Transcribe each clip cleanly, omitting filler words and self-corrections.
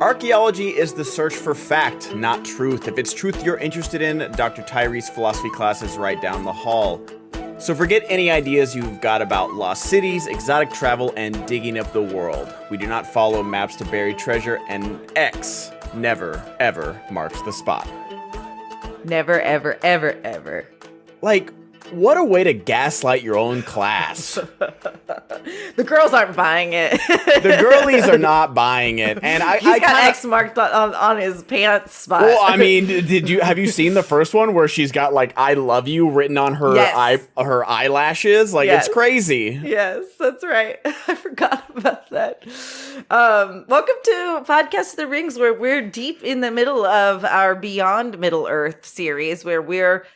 Archaeology is the search for fact, not truth. If it's truth you're interested in, Dr. Tyree's philosophy class is right down the hall. So forget any ideas you've got about lost cities, exotic travel, and digging up the world. We do not follow maps to buried treasure, and X never, ever marks the spot. Never, ever, ever, ever. Like, what a way to gaslight your own class. The girls aren't buying it. The girlies are not buying it. And He's got X marked on his pants spot. Well, I mean, have you seen the first one where she's got like "I love you" written on her her eyelashes? Like, It's crazy. Yes, that's right. I forgot about that. Welcome to Podcast of the Rings, where we're deep in the middle of our Beyond Middle Earth series, where we're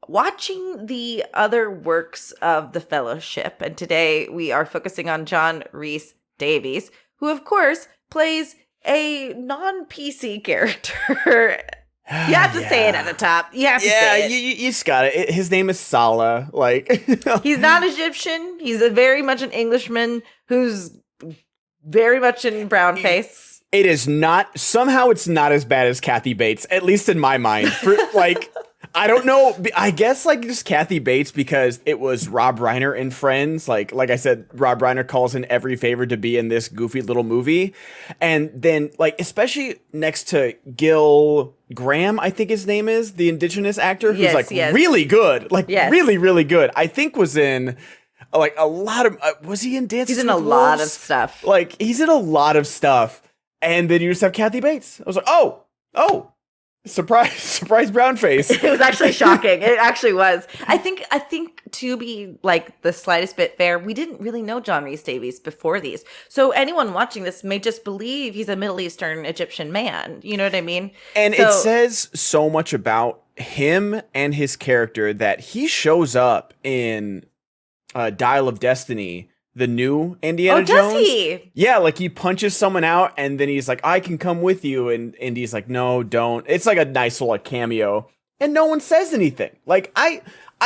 watching the other works of the Fellowship. And today we are focusing on John Rhys-Davies, who of course plays a non-PC character. You have to say it at the top. You have to say it. You just got it. His name is Salah. Like, he's not Egyptian. He's very much an Englishman who's very much in brown face. It is not. Somehow it's not as bad as Kathy Bates, at least in my mind. For like, I don't know. I guess like just Kathy Bates because it was Rob Reiner in Friends. Like I said, Rob Reiner calls in every favor to be in this goofy little movie. And then like, especially next to Gil Graham, I think his name is, the indigenous actor who's really good. Like really, really good. I think was in like a lot of, was he in Dances He's in with a Wolves? lot of stuff. Like he's in a lot of stuff. And then you just have Kathy Bates. I was like, oh. Surprise brown face. It was actually shocking. It actually was. I think to be like the slightest bit fair, we didn't really know John Rhys-Davies before these. So anyone watching this may just believe he's a Middle Eastern Egyptian man. You know what I mean? And it says so much about him and his character that he shows up in Dial of Destiny, the new Indiana Jones. Does he? Yeah, like he punches someone out and then he's like, I can come with you. And Indy's like, no, don't. It's like a nice little cameo. And no one says anything. Like, I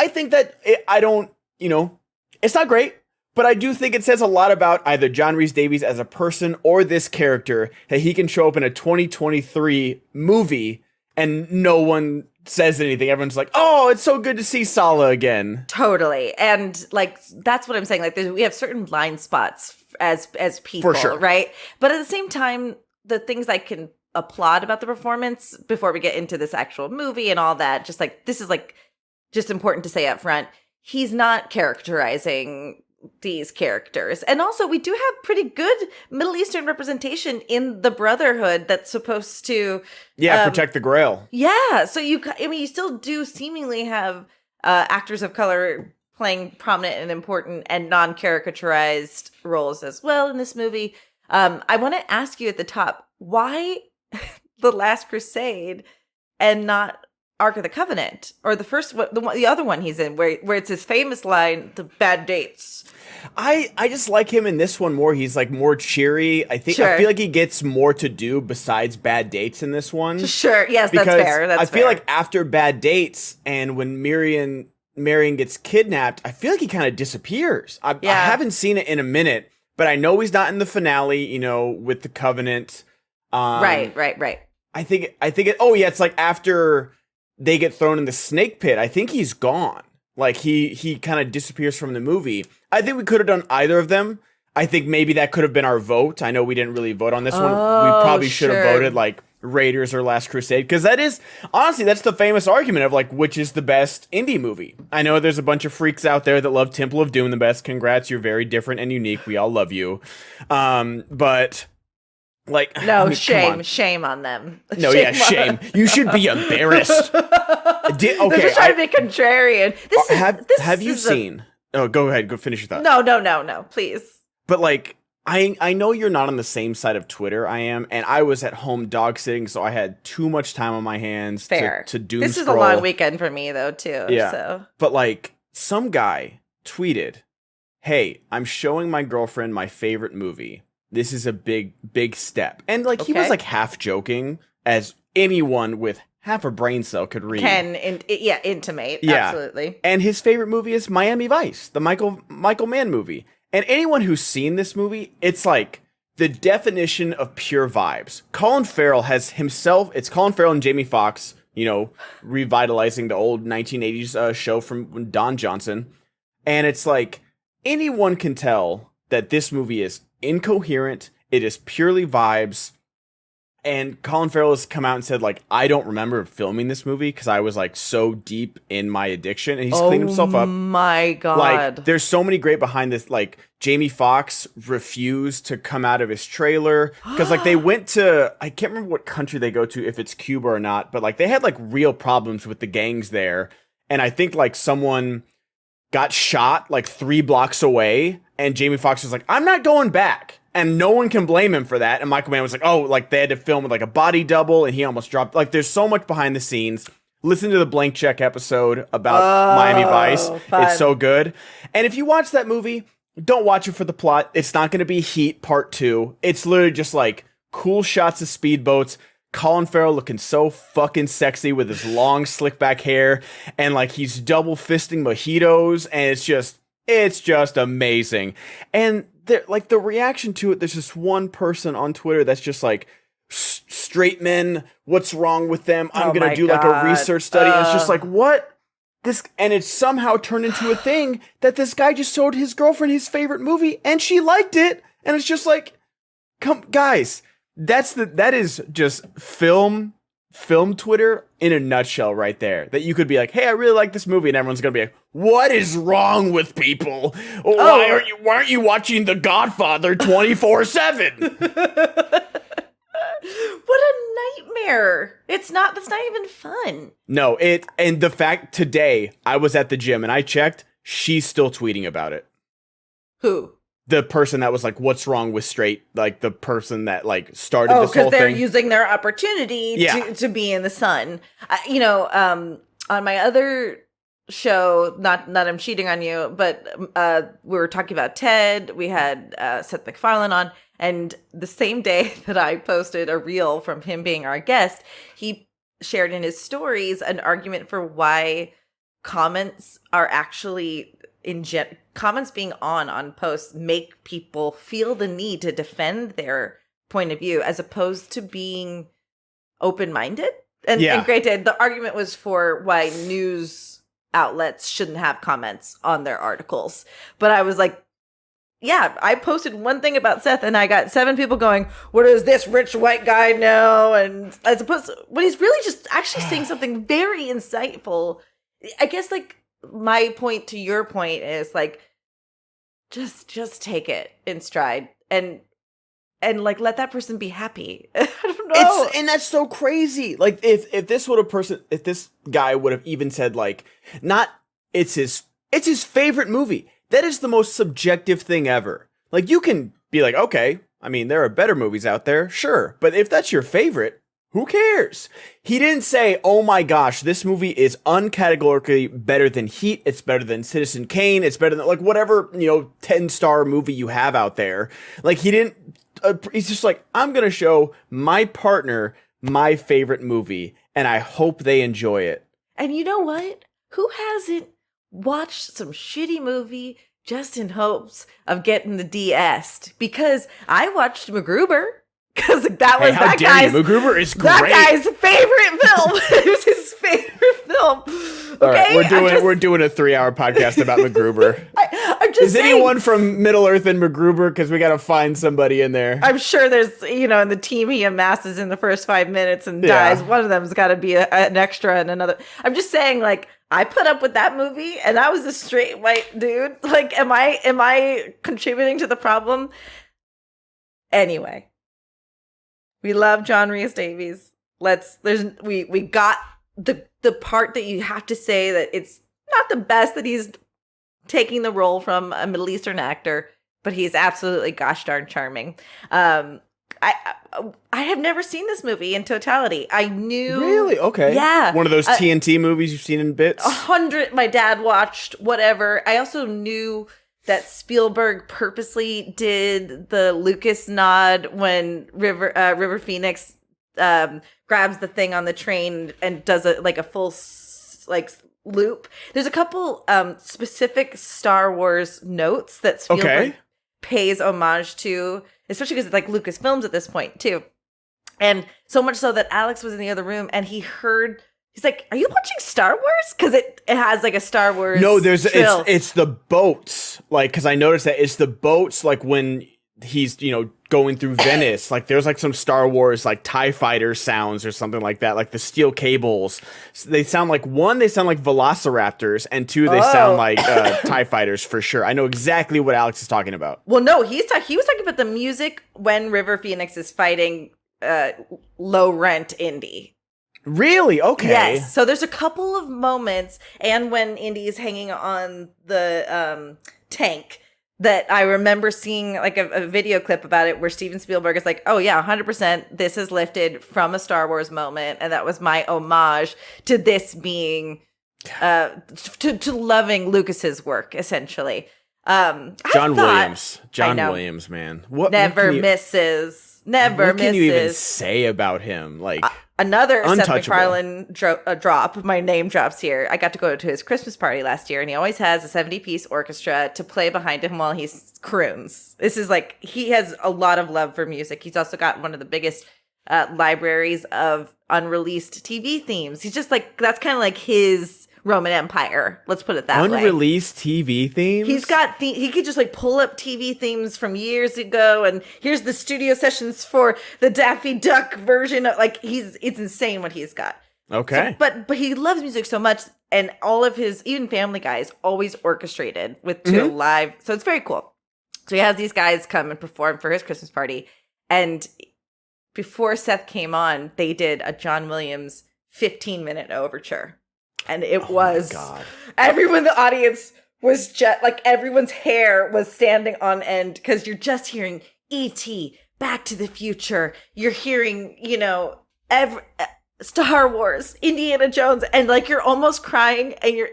think that I don't, it's not great. But I do think it says a lot about either John Rhys-Davies as a person or this character that he can show up in a 2023 movie and no one says anything. Everyone's like, oh, it's so good to see Salah again. Totally. And like, that's what I'm saying. Like, we have certain blind spots as people, for sure. Right? But at the same time, the things I can applaud about the performance before we get into this actual movie and all that, just like, this is like, just important to say up front, he's not characterizing these characters. And also, we do have pretty good Middle Eastern representation in the Brotherhood that's supposed to protect the Grail. Yeah, so you still do seemingly have actors of color playing prominent and important and non-caricaturized roles as well in this movie. I want to ask you at the top, why The Last Crusade and not Ark of the Covenant, or the other one he's in, where it's his famous line, "The bad dates." I just like him in this one more. He's like more cheery. I feel like he gets more to do besides bad dates in this one. Sure, yes, that's fair. I feel like after Bad Dates and when Marion gets kidnapped, I feel like he kind of disappears. I haven't seen it in a minute, but I know he's not in the finale. With the Covenant. Right. I think it's like after they get thrown in the snake pit. I think he's gone. Like he kind of disappears from the movie. I think we could have done either of them. I think maybe that could have been our vote. I know we didn't really vote on this one. We probably should have voted like Raiders or Last Crusade, because that is honestly, that's the famous argument of like which is the best indie movie. I know there's a bunch of freaks out there that love Temple of Doom the best. Congrats, you're very different and unique. We all love you. But like, shame on them. No, shame. You should be embarrassed. They're just trying to be contrarian. Have you seen? Oh, go ahead. Go finish your thought. No, please. But like, I know you're not on the same side of Twitter I am, and I was at home dog sitting, so I had too much time on my hands to doom This scroll. is a long weekend for me though too. Yeah. So. But like, some guy tweeted, "Hey, I'm showing my girlfriend my favorite movie. This is a big step." And like, he was like half joking, as anyone with half a brain cell could read. Intimate. Yeah. Absolutely. And his favorite movie is Miami Vice, the Michael Mann movie. And anyone who's seen this movie, it's like the definition of pure vibes. Colin Farrell has himself, it's Colin Farrell and Jamie Foxx, you know, revitalizing the old 1980s show from Don Johnson. And it's like, anyone can tell that this movie is incoherent. It is purely vibes. And Colin Farrell has come out and said, like, I don't remember filming this movie because I was, like, so deep in my addiction. And he's cleaned himself up. Oh, my God. Like, there's so many great behind this. Like, Jamie Foxx refused to come out of his trailer. Because, like, they went to, I can't remember what country they go to, if it's Cuba or not. But, like, they had, like, real problems with the gangs there. And I think, like, someone got shot, like, 3 blocks away. And Jamie Foxx was like, I'm not going back. And no one can blame him for that. And Michael Mann was like, oh, like they had to film with like a body double and he almost dropped. Like there's so much behind the scenes. Listen to the Blank Check episode about Miami Vice. Fun. It's so good. And if you watch that movie, don't watch it for the plot. It's not going to be Heat Part 2. It's literally just like cool shots of speedboats. Colin Farrell looking so fucking sexy with his long slick back hair. And like he's double fisting mojitos. And it's just amazing. And like the reaction to it, there's this one person on Twitter that's just like, straight men, what's wrong with them? I'm gonna do like a research study. And it's just like, what? And it's somehow turned into a thing that this guy just showed his girlfriend his favorite movie and she liked it. And it's just like, come guys, that is just film Twitter in a nutshell right there. That you could be like, hey, I really like this movie, and everyone's gonna be like, what is wrong with people? Why aren't you watching The Godfather 24/7? What a nightmare. That's not even fun. No, and the fact today I was at the gym and I checked, she's still tweeting about it. Who? The person that was like, what's wrong with straight, like the person that like started this whole thing. Oh, because they're using their opportunity to be in the sun. On my other show, not I'm cheating on you, but we were talking about Ted. We had Seth MacFarlane on, and the same day that I posted a reel from him being our guest, he shared in his stories an argument for why comments are actually comments being on posts make people feel the need to defend their point of view as opposed to being open-minded. And granted, the argument was for why news outlets shouldn't have comments on their articles. But I was like, yeah, I posted one thing about Seth and I got 7 people going, what does this rich white guy know? And as opposed to, when he's really just actually saying something very insightful. I guess like my point to your point is like, just take it in stride and like let that person be happy. I don't know. And that's so crazy. Like if this guy would have even said like, not it's his favorite movie. That is the most subjective thing ever. Like you can be like, okay, I mean there are better movies out there, sure, but if that's your favorite, who cares? He didn't say, oh my gosh, this movie is uncategorically better than Heat. It's better than Citizen Kane. It's better than like whatever, 10-star movie you have out there. Like he didn't, he's just like, I'm going to show my partner my favorite movie and I hope they enjoy it. And you know what? Who hasn't watched some shitty movie just in hopes of getting the DS? Because I watched MacGruber. Because that was that guy's MacGruber is great. That guy's favorite film. It was his favorite film. Okay, all right, we're doing a 3-hour podcast about MacGruber. I'm just saying, anyone from Middle Earth and MacGruber? Because we got to find somebody in there. I'm sure there's in the team he amasses in the first 5 minutes and dies. One of them's got to be an extra and another. I'm just saying, like, I put up with that movie, and I was a straight white dude. Like, am I contributing to the problem? Anyway. We love John Rhys-Davies. We got the part that you have to say that it's not the best that he's taking the role from a Middle Eastern actor, but he's absolutely gosh darn charming. I have never seen this movie in totality. I knew. Really? Okay. Yeah. One of those TNT movies you've seen in bits? 100 my dad watched, whatever. I also knew that Spielberg purposely did the Lucas nod when River Phoenix grabs the thing on the train and does a full loop. There's a couple specific Star Wars notes that Spielberg pays homage to, especially because it's like Lucasfilms at this point too. And so much so that Alex was in the other room and he's like, "Are you watching Star Wars?" Because it has like a Star Wars. No, trill. it's the boats. Like, because I noticed that it's the boats. Like when he's going through Venice, like there's like some Star Wars like TIE fighter sounds or something like that. Like the steel cables. So they sound like velociraptors, and two, they sound like TIE fighters for sure. I know exactly what Alex is talking about. Well, no, he was talking about the music when River Phoenix is fighting low rent Indy. Really? Okay. Yes. So there's a couple of moments, and when Indy is hanging on the tank, that I remember seeing like a video clip about it where Steven Spielberg is like, "Oh yeah, 100%. This is lifted from a Star Wars moment, and that was my homage to this being to loving Lucas's work, essentially." John Williams, man, never misses. What can you even say about him? Like another Seth MacFarlane drop. My name drops here. I got to go to his Christmas party last year, and he always has a 70-piece orchestra to play behind him while he croons. This is like, he has a lot of love for music. He's also got one of the biggest libraries of unreleased TV themes. He's just like, that's kind of like his Roman Empire. Let's put it that way. Unreleased TV themes? He's got he could just like pull up TV themes from years ago, and here's the studio sessions for the Daffy Duck version of, like, it's insane what he's got. Okay. So, but he loves music so much, and all of his, even Family Guy, is always orchestrated to a live. So it's very cool. So he has these guys come and perform for his Christmas party, and before Seth came on, they did a John Williams 15-minute overture. And it was, everyone in the audience was just, like, everyone's hair was standing on end, because you're just hearing E.T., Back to the Future. You're hearing, Star Wars, Indiana Jones, and like you're almost crying, and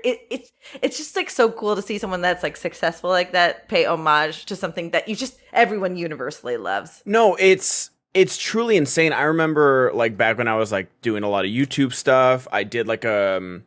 it's just like so cool to see someone that's like successful like that pay homage to something that everyone universally loves. No, it's truly insane. I remember like back when I was like doing a lot of YouTube stuff, I did like a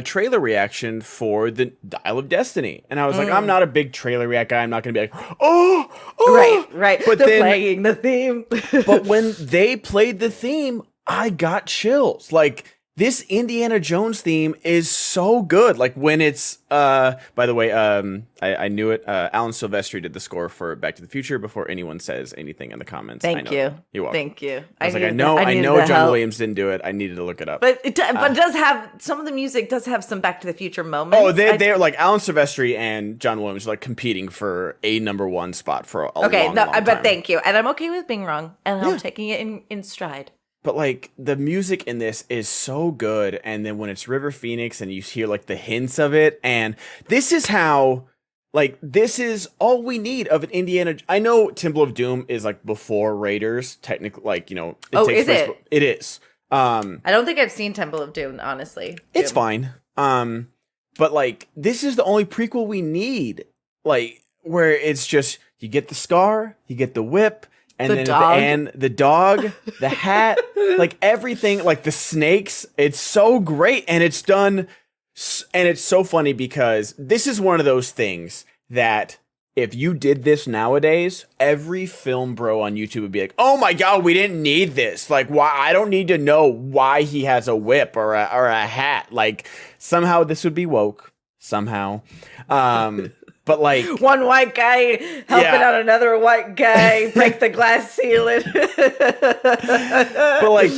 trailer reaction for the Dial of Destiny. And I was like, I'm not a big trailer react guy. I'm not going to be like, oh. Right. But they're playing the theme. But when they played the theme, I got chills. Like, this Indiana Jones theme is so good. Like when it's, by the way, I knew it. Alan Silvestri did the score for Back to the Future before anyone says anything in the comments. Thank you. You're welcome. Thank you. I know John Williams didn't do it. I needed to look it up. But it does have, some of the music does have some Back to the Future moments. Oh, they're like Alan Silvestri and John Williams are like competing for a number one spot for a long time. But thank you. And I'm okay with being wrong. And I'm taking it in stride. But, like, the music in this is so good, and then when it's River Phoenix and you hear, like, the hints of it, and this is how, like, this is all we need of an Indiana... I know Temple of Doom is, like, before Raiders, technically, like, it takes place... It is. I don't think I've seen Temple of Doom, honestly. It's fine. But, like, this is the only prequel we need, like, where it's just, you get the scar, you get the whip... And then at the end, the dog, the hat, like everything, like the snakes, it's so great. And it's done, and it's so funny because this is one of those things that if you did this nowadays, every film bro on YouTube would be like, oh my God, we didn't need this. Like, why? I don't need to know why he has a whip or a hat. Like, somehow this would be woke. Somehow. But like one white guy helping out another white guy break the glass ceiling. But like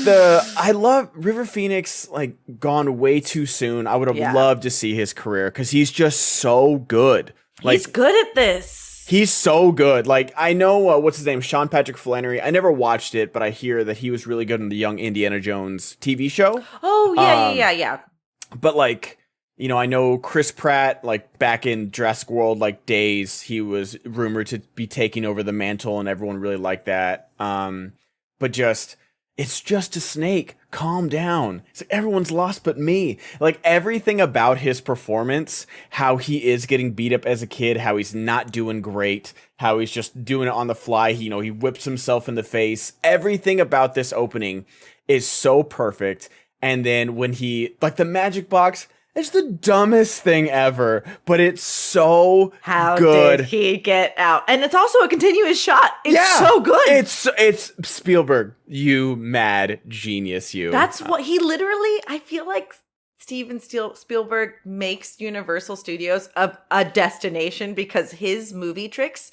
I love River Phoenix, like gone way too soon. I would have loved to see his career because he's just so good. Like, he's good at this. He's so good. Like, I know, what's his name? Sean Patrick Flannery. I never watched it, but I hear that he was really good in the Young Indiana Jones TV show. Oh, yeah. But like, I know Chris Pratt, like back in Jurassic World, like days, he was rumored to be taking over the mantle and everyone really liked that. But it's just a snake. Calm down. It's like, everyone's lost but me. Like everything about his performance, how he is getting beat up as a kid, how he's not doing great, how he's just doing it on the fly. He whips himself in the face. Everything about this opening is so perfect. And then when like the magic box, It's the dumbest thing ever, but it's so How good. did he get out? And it's also a continuous shot. It's so good. It's Spielberg, you mad genius, you. That's what he literally, I feel like Steven Spielberg makes Universal Studios a destination because his movie tricks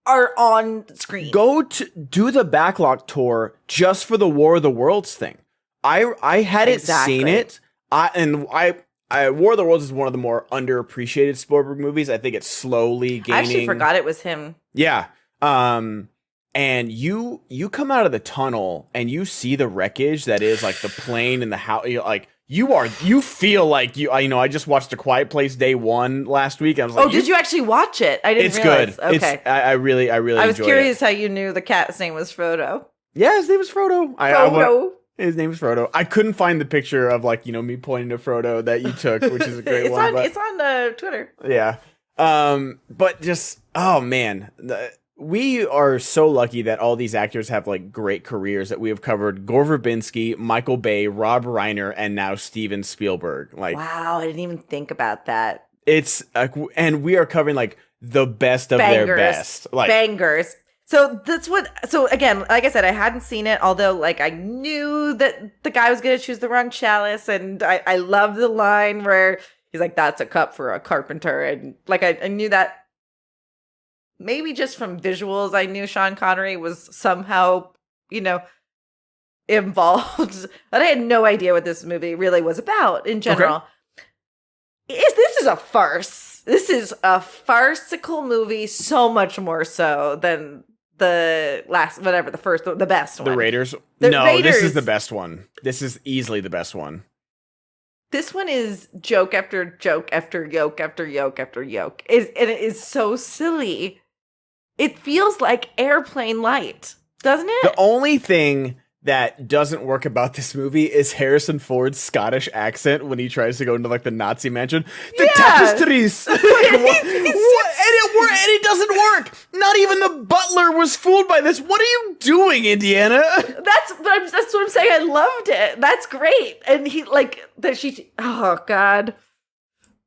are on screen. Go to do the backlog tour just for the War of the Worlds thing. I hadn't seen it. War of the Worlds is one of the more underappreciated Spielberg movies. I think it's slowly gaining. I actually forgot it was him. Yeah. And you come out of the tunnel and you see the wreckage that is like the plane and the house. Like you feel like I just watched A Quiet Place Day 1 last week. I was like, did you actually watch it? I didn't realize. Good. Okay. I really I was enjoyed curious how you knew the cat's name was Frodo. Yeah, his name was Frodo. Frodo. His name is Frodo. I couldn't find the picture of me pointing to Frodo that you took, which is a great one. It's on Twitter. Yeah. But just, oh man, we are so lucky that all these actors have like great careers that we have covered. Gore Verbinski, Michael Bay, Rob Reiner, and now Steven Spielberg. Like, wow, I didn't even think about that. It's and we are covering like the best of their best, like bangers. So again, like I said, I hadn't seen it, although like I knew that the guy was going to choose the wrong chalice. And I love the line where he's like, that's a cup for a carpenter. And like, I knew that maybe just from visuals, I knew Sean Connery was somehow, involved, but I had no idea what this movie really was about in general. Okay. This is a farce. This is a farcical movie, so much more so than the best one. The Raiders? Raiders. This is the best one. This is easily the best one. This one is joke after joke after yoke after yoke after yoke. And it is so silly. It feels like Airplane Light, doesn't it? The only thing that doesn't work about this movie is Harrison Ford's Scottish accent when he tries to go into like the Nazi mansion. The tapestries. Like, what? And it doesn't work. Not even the butler was fooled by this. What are you doing, Indiana? That's what I'm saying. I loved it. That's great. And he oh God.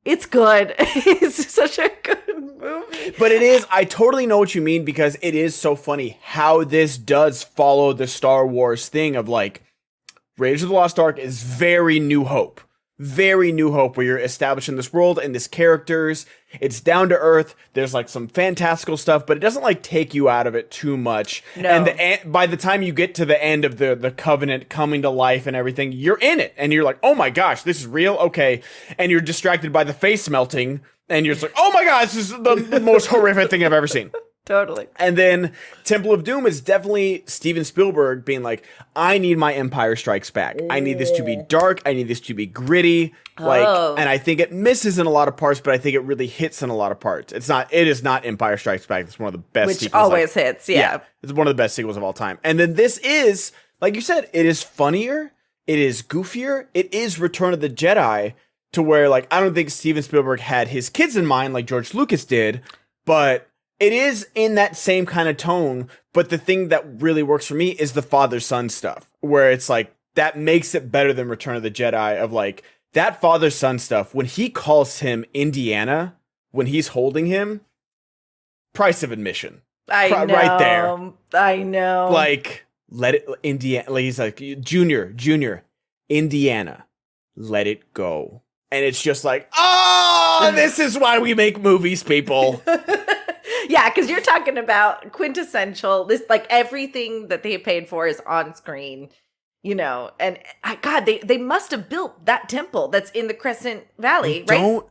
It's good. It's such a good movie. But it is, I totally know what you mean because it is so funny how this does follow the Star Wars thing of like, Raiders of the Lost Ark is very New Hope. Very New Hope where you're establishing this world and this characters. It's down to earth. There's like some fantastical stuff, but it doesn't like take you out of it too much. No. And by the time you get to the end of the Covenant coming to life and everything, you're in it. And you're like, oh my gosh, this is real? Okay. And you're distracted by the face melting. And you're just like, oh my gosh, this is the most horrific thing I've ever seen. Totally. And then Temple of Doom is definitely Steven Spielberg being like, I need my Empire Strikes Back. I need this to be dark. I need this to be gritty. And I think it misses in a lot of parts, but I think it really hits in a lot of parts. It is not Empire Strikes Back. It's one of the best sequels. Which always hits, yeah. It's one of the best sequels of all time. And then this is, like you said, it is funnier. It is goofier. It is Return of the Jedi to where, like, I don't think Steven Spielberg had his kids in mind like George Lucas did, but it is in that same kind of tone, but the thing that really works for me is the father-son stuff, where it's like, that makes it better than Return of the Jedi of like, that father-son stuff, when he calls him Indiana, when he's holding him, price of admission. I know. Right there. I know. Like, let it, Indiana, like he's like, Junior, Indiana, let it go. And it's just like, oh, this is why we make movies, people. Yeah, because you're talking about quintessential. This, like, everything that they paid for is on screen, And God, they must have built that temple that's in the Crescent Valley, right?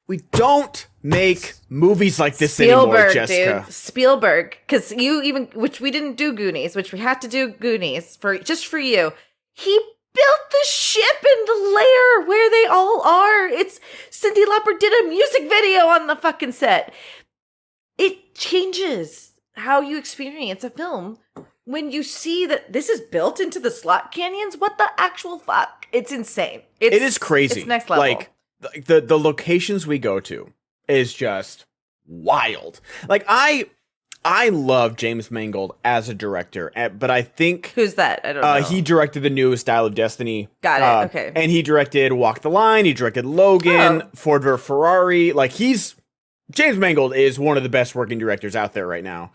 We don't make movies like this anymore, Jessica. Dude. Spielberg, because which we didn't do Goonies, which we had to do Goonies for you. He built the ship in the lair where they all are. It's Cyndi Lauper did a music video on the fucking set. It changes how you experience a film when you see that this is built into the slot canyons. What the actual fuck? It's insane. It is crazy. It's next level. Like the locations we go to is just wild. Like I love James Mangold as a director, but I think Who's that? I don't know. he directed the newest Dial of Destiny. Got it. Okay. And he directed Walk the Line. He directed Logan, Ford v Ferrari. Like James Mangold is one of the best working directors out there right now.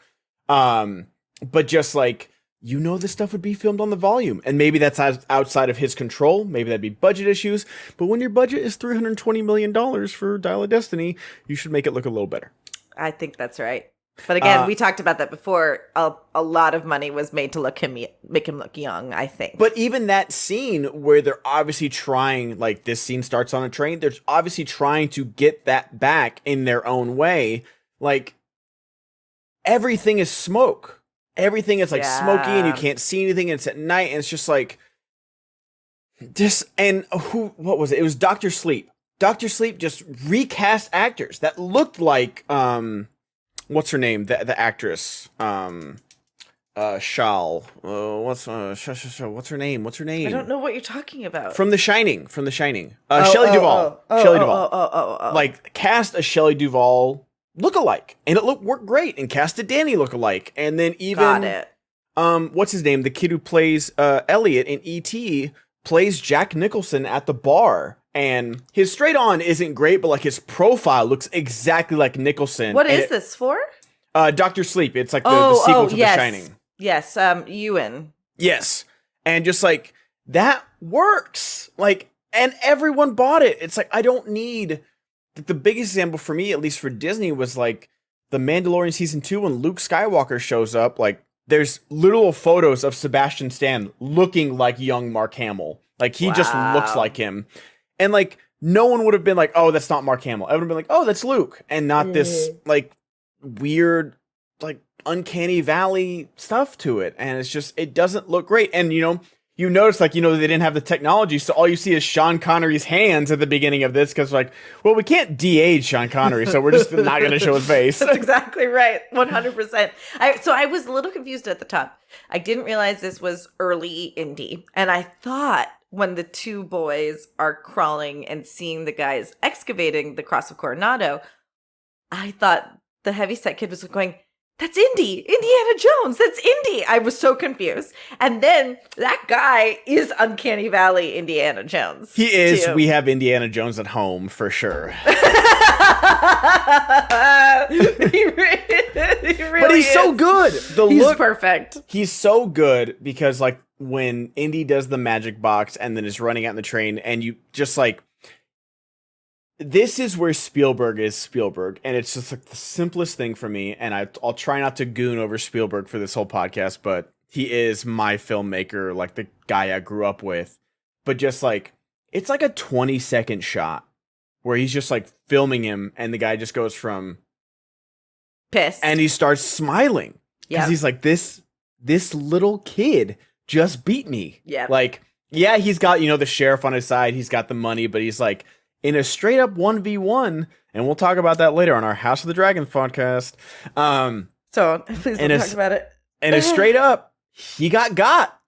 But just like, this stuff would be filmed on the volume, and maybe that's outside of his control. Maybe that'd be budget issues. But when your budget is $320 million for Dial of Destiny, you should make it look a little better. I think that's right. But again, we talked about that before. A lot of money was made to make him look young, I think. But even that scene where they're obviously trying, like this scene starts on a train, they're obviously trying to get that back in their own way. Like, everything is smoke. Everything is like smoky and you can't see anything, and it's at night, and it's just like what was it? It was Dr. Sleep. Dr. Sleep just recast actors that looked like what's her name? The actress. Shal. What's her name? I don't know what you're talking about. From The Shining. Shelley Duvall. Shelley Duvall. Like, cast a Shelley Duvall lookalike, and it worked great, and cast a Danny lookalike, and then even Got it. What's his name? The kid who plays Elliot in E.T. plays Jack Nicholson at the bar. And his straight on isn't great, but like his profile looks exactly like Nicholson. What is this for? Dr. Sleep. It's like the sequel to The Shining. Yes, Ewan. Yes. And just like, that works. Like, and everyone bought it. It's like, I don't need... The biggest example for me, at least for Disney, was like The Mandalorian Season 2 when Luke Skywalker shows up. Like, there's literal photos of Sebastian Stan looking like young Mark Hamill. Like, he just looks like him. And, like, no one would have been like, oh, that's not Mark Hamill. Everyone would have been like, oh, that's Luke. And not this, like, weird, like, uncanny valley stuff to it. And it's just, it doesn't look great. And, you notice, like, they didn't have the technology, so all you see is Sean Connery's hands at the beginning of this, because, like, well, we can't de-age Sean Connery, so we're just not going to show his face. That's exactly right. 100%. So I was a little confused at the top. I didn't realize this was early Indy, and I thought when the two boys are crawling and seeing the guys excavating the Cross of Coronado, I thought the heavyset kid was going, that's Indy, Indiana Jones, that's Indy. I was so confused. And then that guy is Uncanny Valley Indiana Jones. He is. Too. We have Indiana Jones at home for sure. he really but he's so good. He's perfect. He's so good because, like, when Indy does the magic box and then is running out in the train, and you just like, this is where Spielberg is Spielberg, and it's just like the simplest thing for me, and I'll try not to goon over Spielberg for this whole podcast, but he is my filmmaker, like the guy I grew up with. But just like, it's like a 20-second shot where he's just like filming him, and the guy just goes from pissed, and he starts smiling because he's like, this little kid just beat me. Yeah, like, yeah, he's got, the sheriff on his side, he's got the money, but he's like, in a straight up 1v1, and we'll talk about that later on our House of the Dragons podcast. So please don't talk about it. And a straight up, he got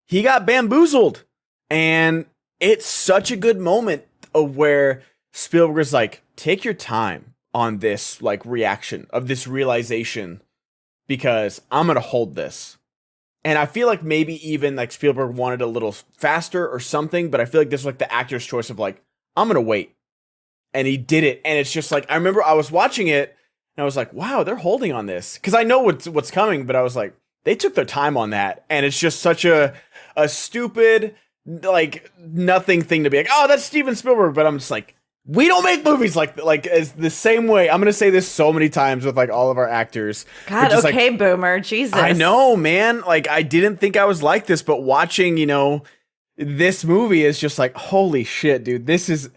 bamboozled. And it's such a good moment of where Spielberg's like, take your time on this, like, reaction of this realization, because I'm going to hold this. And I feel like maybe even like Spielberg wanted a little faster or something, but I feel like this was like the actor's choice of like, I'm going to wait. And he did it. And it's just like, I remember I was watching it and I was like, wow, they're holding on this. Because I know what's coming, but I was like, they took their time on that. And it's just such a stupid, like, nothing thing to be like, oh, that's Steven Spielberg. But I'm just like, we don't make movies like as the same way. I'm going to say this so many times with like all of our actors. God, okay, like, boomer. Jesus. I know, man. Like, I didn't think I was like this, but watching, this movie is just like, holy shit, dude, this is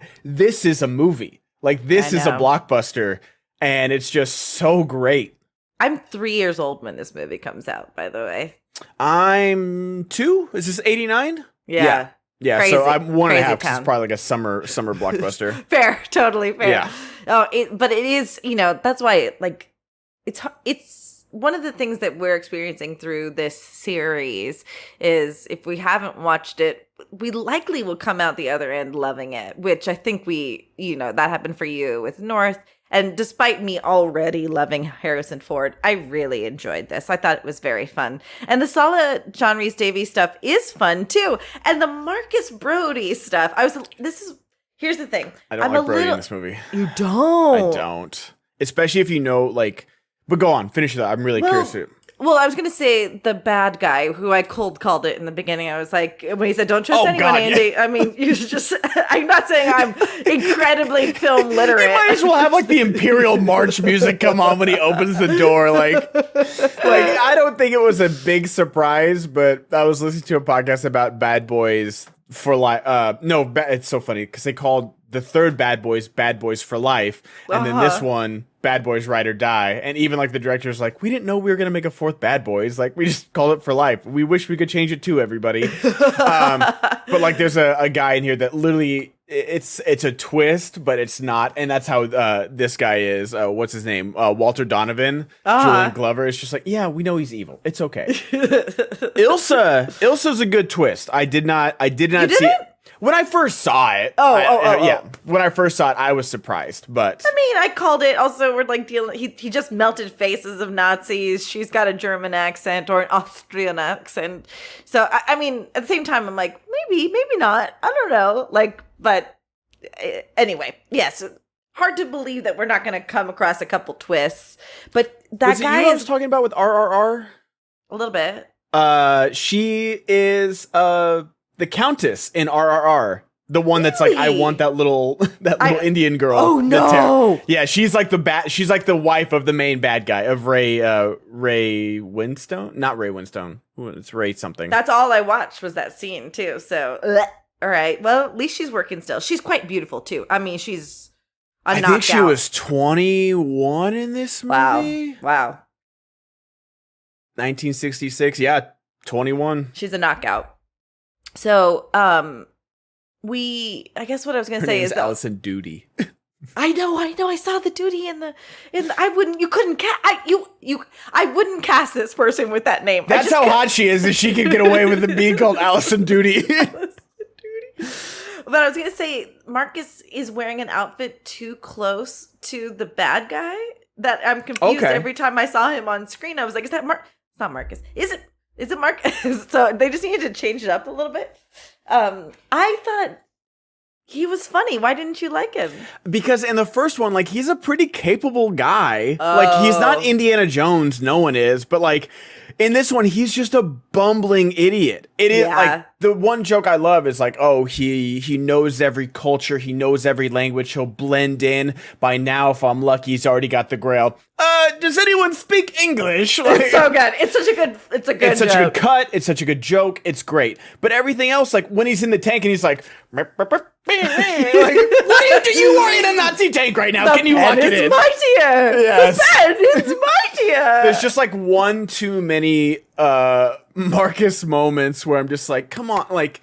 a movie. Like, this is a blockbuster, and it's just so great. I'm 3 years old when this movie comes out, by the way. I'm 2. Is this 89? Yeah. Yeah, crazy, so I'm 1.5, because town. it's probably like a summer blockbuster. Fair, totally fair. Yeah. Oh, but it is, that's why, like, it's one of the things that we're experiencing through this series is, if we haven't watched it, we likely will come out the other end loving it, which I think that happened for you with North. And despite me already loving Harrison Ford, I really enjoyed this. I thought it was very fun. And the solid John Rhys-Davies stuff is fun too. And the Marcus Brody stuff. Here's the thing. I don't like Brody in this movie. You don't? I don't. Especially if you know, like, but go on, finish that. I'm really curious to. Well, I was going to say the bad guy who I cold called it in the beginning. I was like, when he said, don't trust anyone, Andy. Yeah. I mean, you just, I'm not saying I'm incredibly film literate. You might as well have like the Imperial March music come on when he opens the door. Like I don't think it was a big surprise, but I was listening to a podcast about Bad Boys for Life. It's so funny because they called the third Bad Boys for Life. And then this one, Bad Boys Ride or Die. And even like the director's like, we didn't know we were going to make a fourth Bad Boys. Like we just called it For Life. We wish we could change it too, everybody. But like there's a guy in here that literally it's a twist, but it's not. And that's how this guy is. What's his name? Walter Donovan. Julian Glover. It's just like, yeah, we know he's evil. It's okay. Ilsa's a good twist. I did not see it. When I first saw it, when I first saw it, I was surprised. But I mean, I called it. Also, we're like dealing. He just melted faces of Nazis. She's got a German accent or an Austrian accent. So I mean, at the same time, I'm like, maybe not. I don't know. Like, but anyway, yes. Hard to believe that we're not going to come across a couple twists. But that guy I was talking about with RRR a little bit. She is the Countess in RRR, the one that's like, I want that little Indian girl. Oh no! Yeah, she's like she's like the wife of the main bad guy of Ray Winstone, not Ray Winstone. It's Ray something. That's all I watched was that scene too. So, all right. Well, at least she's working still. She's quite beautiful too. I mean, she's a knockout. I think she was 21 in this movie. Wow. 1966. Yeah, 21. She's a knockout. So, I guess what I was going to say is Allison Doody. I know. I saw the Doody I wouldn't cast this person with that name. That's how hot she is that she can get away with it being called Allison Doody. But I was going to say, Marcus is wearing an outfit too close to the bad guy that I'm confused every time I saw him on screen. I was like, is that It's not Marcus. Is it Marcus? So they just needed to change it up a little bit. I thought he was funny. Why didn't you like him? Because in the first one, like, he's a pretty capable guy. Like, he's not Indiana Jones. No one is. But, like, in this one, he's just a bumbling idiot. Like, the one joke I love is like, oh, he knows every culture. He knows every language. He'll blend in. By now, if I'm lucky, he's already got the Grail. Does anyone speak English? Like, it's so good. It's such a good such a good cut. It's such a good joke. It's great. But everything else, like when he's in the tank and he's like, like, what do you do? You are in a Nazi tank right now. Can you lock it in? Mightier. Yes. The pen is mightier. There's just like one too many Marcus moments where I'm just like, come on, like,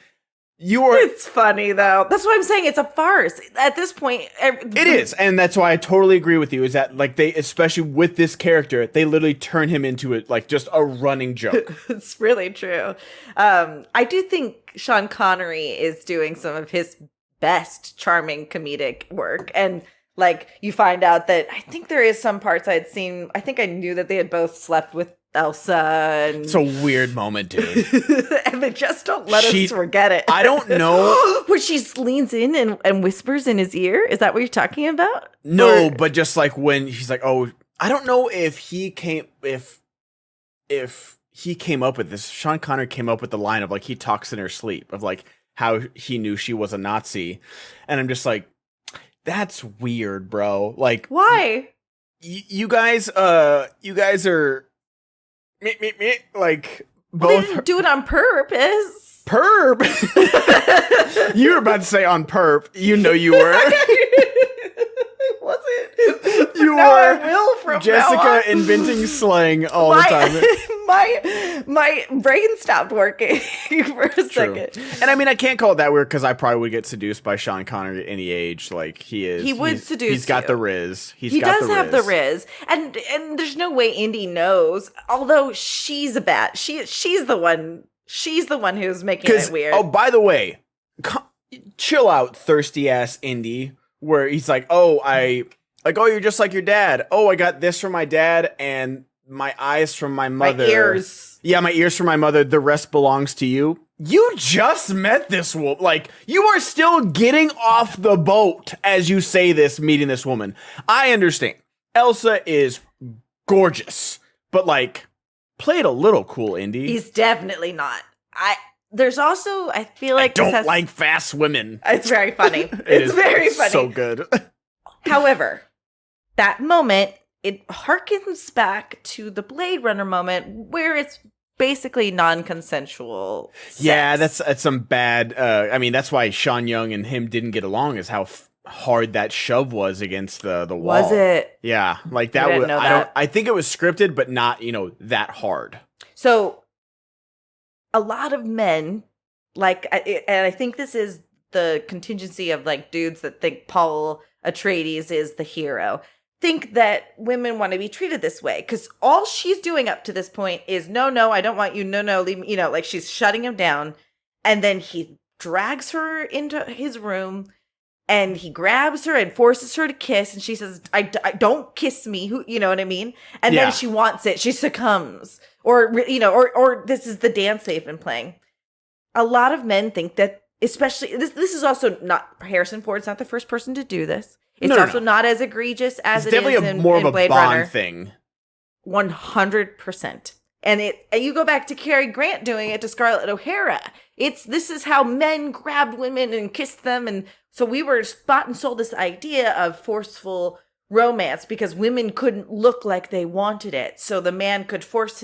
it's funny though. That's what I'm saying. It's a farce at this point. It is, and that's why I totally agree with you. Is that like they, especially with this character, they literally turn him into it like just a running joke. It's really true. I do think Sean Connery is doing some of his best charming comedic work, and like you find out that I think there is some parts I'd seen. I think I knew that they had both slept with Elsa, and it's a weird moment, dude. And they just don't let us forget it. I don't know. Where she leans in and whispers in his ear. Is that what you're talking about? No, but just like when he's like, oh, I don't know if he came up with this. Sean Connery came up with the line of like, he talks in her sleep of like how he knew she was a Nazi. And I'm just like, that's weird, bro. Like, why? You guys are like, both. Well, they didn't do it on purpose. Perp. You were about to say on perp. You know you were. I wasn't. You now were. I will from Jessica now on. inventing slang all the time. My brain stopped working for a second. And I mean, I can't call it that weird because I probably would get seduced by Sean Connery at any age. Like he is. He would seduce. He's got the Riz. He does have the Riz, and there's no way Indy knows. Although she's a bat. She's the one. She's the one who's making it weird. Oh, by the way, chill out, thirsty ass Indy. Where he's like, oh, Like, oh, you're just like your dad. Oh, I got this from my dad and my eyes from my mother. My ears. Yeah, my ears from my mother. The rest belongs to you. You just met this woman. Like, you are still getting off the boat as you say this, meeting this woman. I understand. Elsa is gorgeous, but like, play it a little cool, Indy. He's definitely not. There's also, I feel like I don't like fast women. It's very funny. It's very funny. So good. However, that moment, it harkens back to the Blade Runner moment where it's basically non-consensual sex. Yeah, that's some bad. I mean, that's why Sean Young and him didn't get along. Is how hard that shove was against the wall. Was it? Yeah, like that was. I think it was scripted, but not that hard. So, a lot of men and I think this is the contingency of like dudes that think Paul Atreides is the hero. Think that women want to be treated this way because all she's doing up to this point is no, I don't want you, no, leave me, like she's shutting him down, and then he drags her into his room and he grabs her and forces her to kiss, and she says, I don't kiss me, who, you know what I mean? And then she wants it, she succumbs, or this is the dance they've been playing. A lot of men think that, especially this is also not Harrison Ford's not the first person to do this. It's also not as egregious as it is in Blade Runner. It's definitely more of a Bond thing. 100%. And you go back to Cary Grant doing it to Scarlett O'Hara. This is how men grabbed women and kissed them. And so we were bought and sold this idea of forceful romance because women couldn't look like they wanted it. So the man could force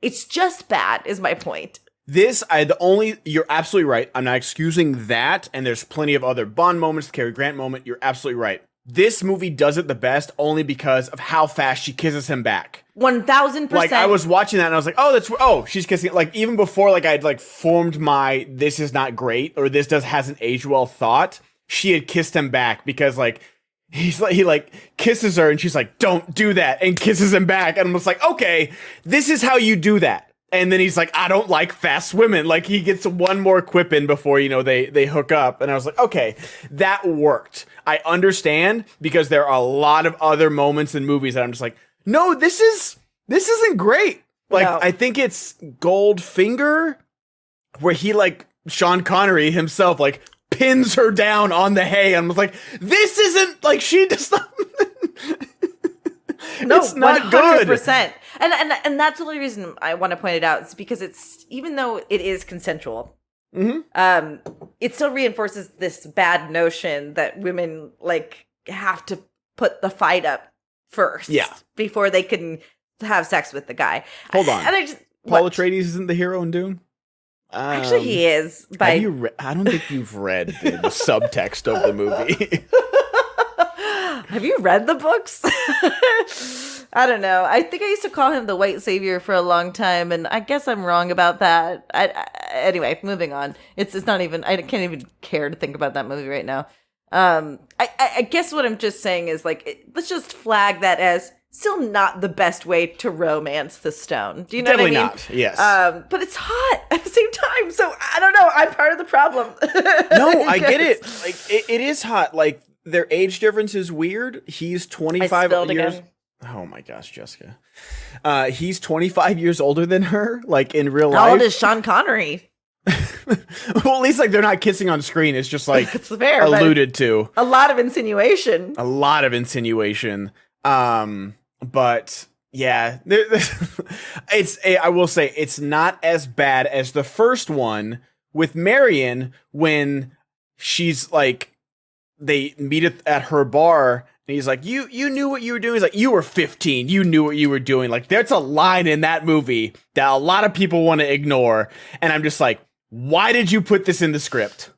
it's just bad is my point. You're absolutely right. I'm not excusing that. And there's plenty of other Bond moments, the Cary Grant moment. You're absolutely right. This movie does it the best only because of how fast she kisses him back. 1,000%. Like, I was watching that and I was like, she's kissing. Like, even before, like, I'd, like, formed my, this is not great, or this hasn't aged well thought, she had kissed him back because, like, he kisses her and she's like, don't do that, and kisses him back. And I'm just like, okay, this is how you do that. And then he's like, I don't like fast women. Like, he gets one more quip in before, they hook up. And I was like, okay, that worked. I understand, because there are a lot of other moments in movies that I'm just like, no, this isn't great. Like, no. I think it's Goldfinger, where he, like, Sean Connery himself, like, pins her down on the hay. And I was like, this isn't, like, she does not... No, it's not 100%. And that's the only reason I want to point it out. It's because even though it is consensual, it still reinforces this bad notion that women like have to put the fight up first, before they can have sex with the guy. Hold on, and Paul Atreides isn't the hero in Dune. Actually, he is. I don't think you've read the subtext of the movie. Have you read the books? I don't know. I think I used to call him the white savior for a long time, and I guess I'm wrong about that. Anyway, moving on. It's not even. I can't even care to think about that movie right now. I guess what I'm just saying is let's just flag that as still not the best way to romance the stone. Do you know Definitely what I mean? Not. Yes. But it's hot at the same time, so I don't know. I'm part of the problem. No, I get it. Like it is hot. Like, their age difference is weird. He's 25 years. Again. Oh my gosh, Jessica. He's 25 years older than her, like in real life. How old is Sean Connery? Well, at least like they're not kissing on screen. It's just like it's fair, alluded to. A lot of insinuation. But yeah, I will say it's not as bad as the first one with Marion when she's like, they meet at her bar and he's like, you knew what you were doing. He's like, you were 15. You knew what you were doing. Like, there's a line in that movie that a lot of people want to ignore. And I'm just like, why did you put this in the script?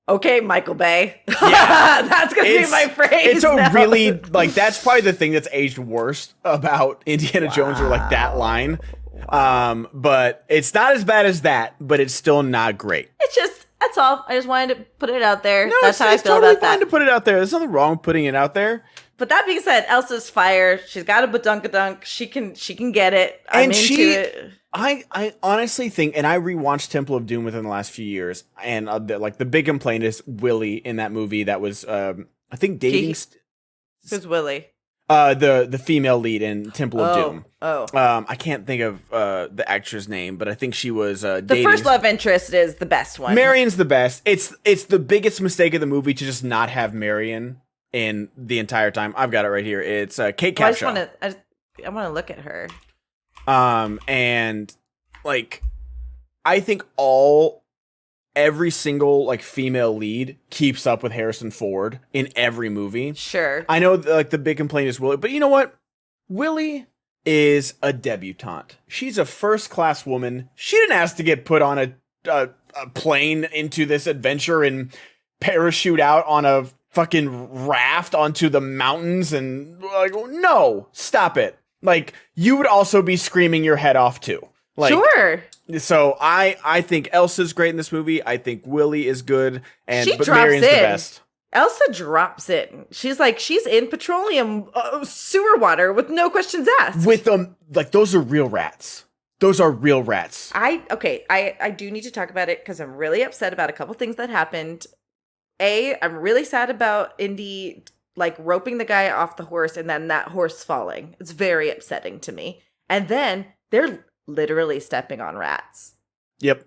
Okay, Michael Bay. Yeah, that's going to be my phrase. It's really, like, that's probably the thing that's aged worst about Indiana Jones, or like that line. But it's not as bad as that, but it's still not great. It's just, that's all. I just wanted to put it out there. No, that's how I feel totally about that. Fine to put it out there. There's nothing wrong with putting it out there. But that being said, Elsa's fire. She's got a badunkadunk. She can get it. I'm into it. I honestly think, and I rewatched Temple of Doom within the last few years, and the big complaint is Willie in that movie that was I think dating Who's Willie? The female lead in Temple of Doom. Oh. I can't think of the actress name, but I think she was the first love interest is the best one. Marion's the best. It's the biggest mistake of the movie to just not have Marion in the entire time. I've got it right here. It's Kate Capshaw. I want to look at her. And like, I think every single like female lead keeps up with Harrison Ford in every movie. Sure. I know like the big complaint is Willie, but you know what? Willie is a debutante. She's a first-class woman. She didn't ask to get put on a plane into this adventure and parachute out on a fucking raft onto the mountains and like, no, stop it. Like, you would also be screaming your head off too. Like, sure. So I think Elsa's great in this movie. I think Willie is good, but drops Marion's the best. Elsa drops it. She's in petroleum sewer water with no questions asked. With them, like, those are real rats. Those are real rats. I do need to talk about it because I'm really upset about a couple things that happened. I'm really sad about Indy like roping the guy off the horse and then that horse falling. It's very upsetting to me. And then they're literally stepping on rats. Yep.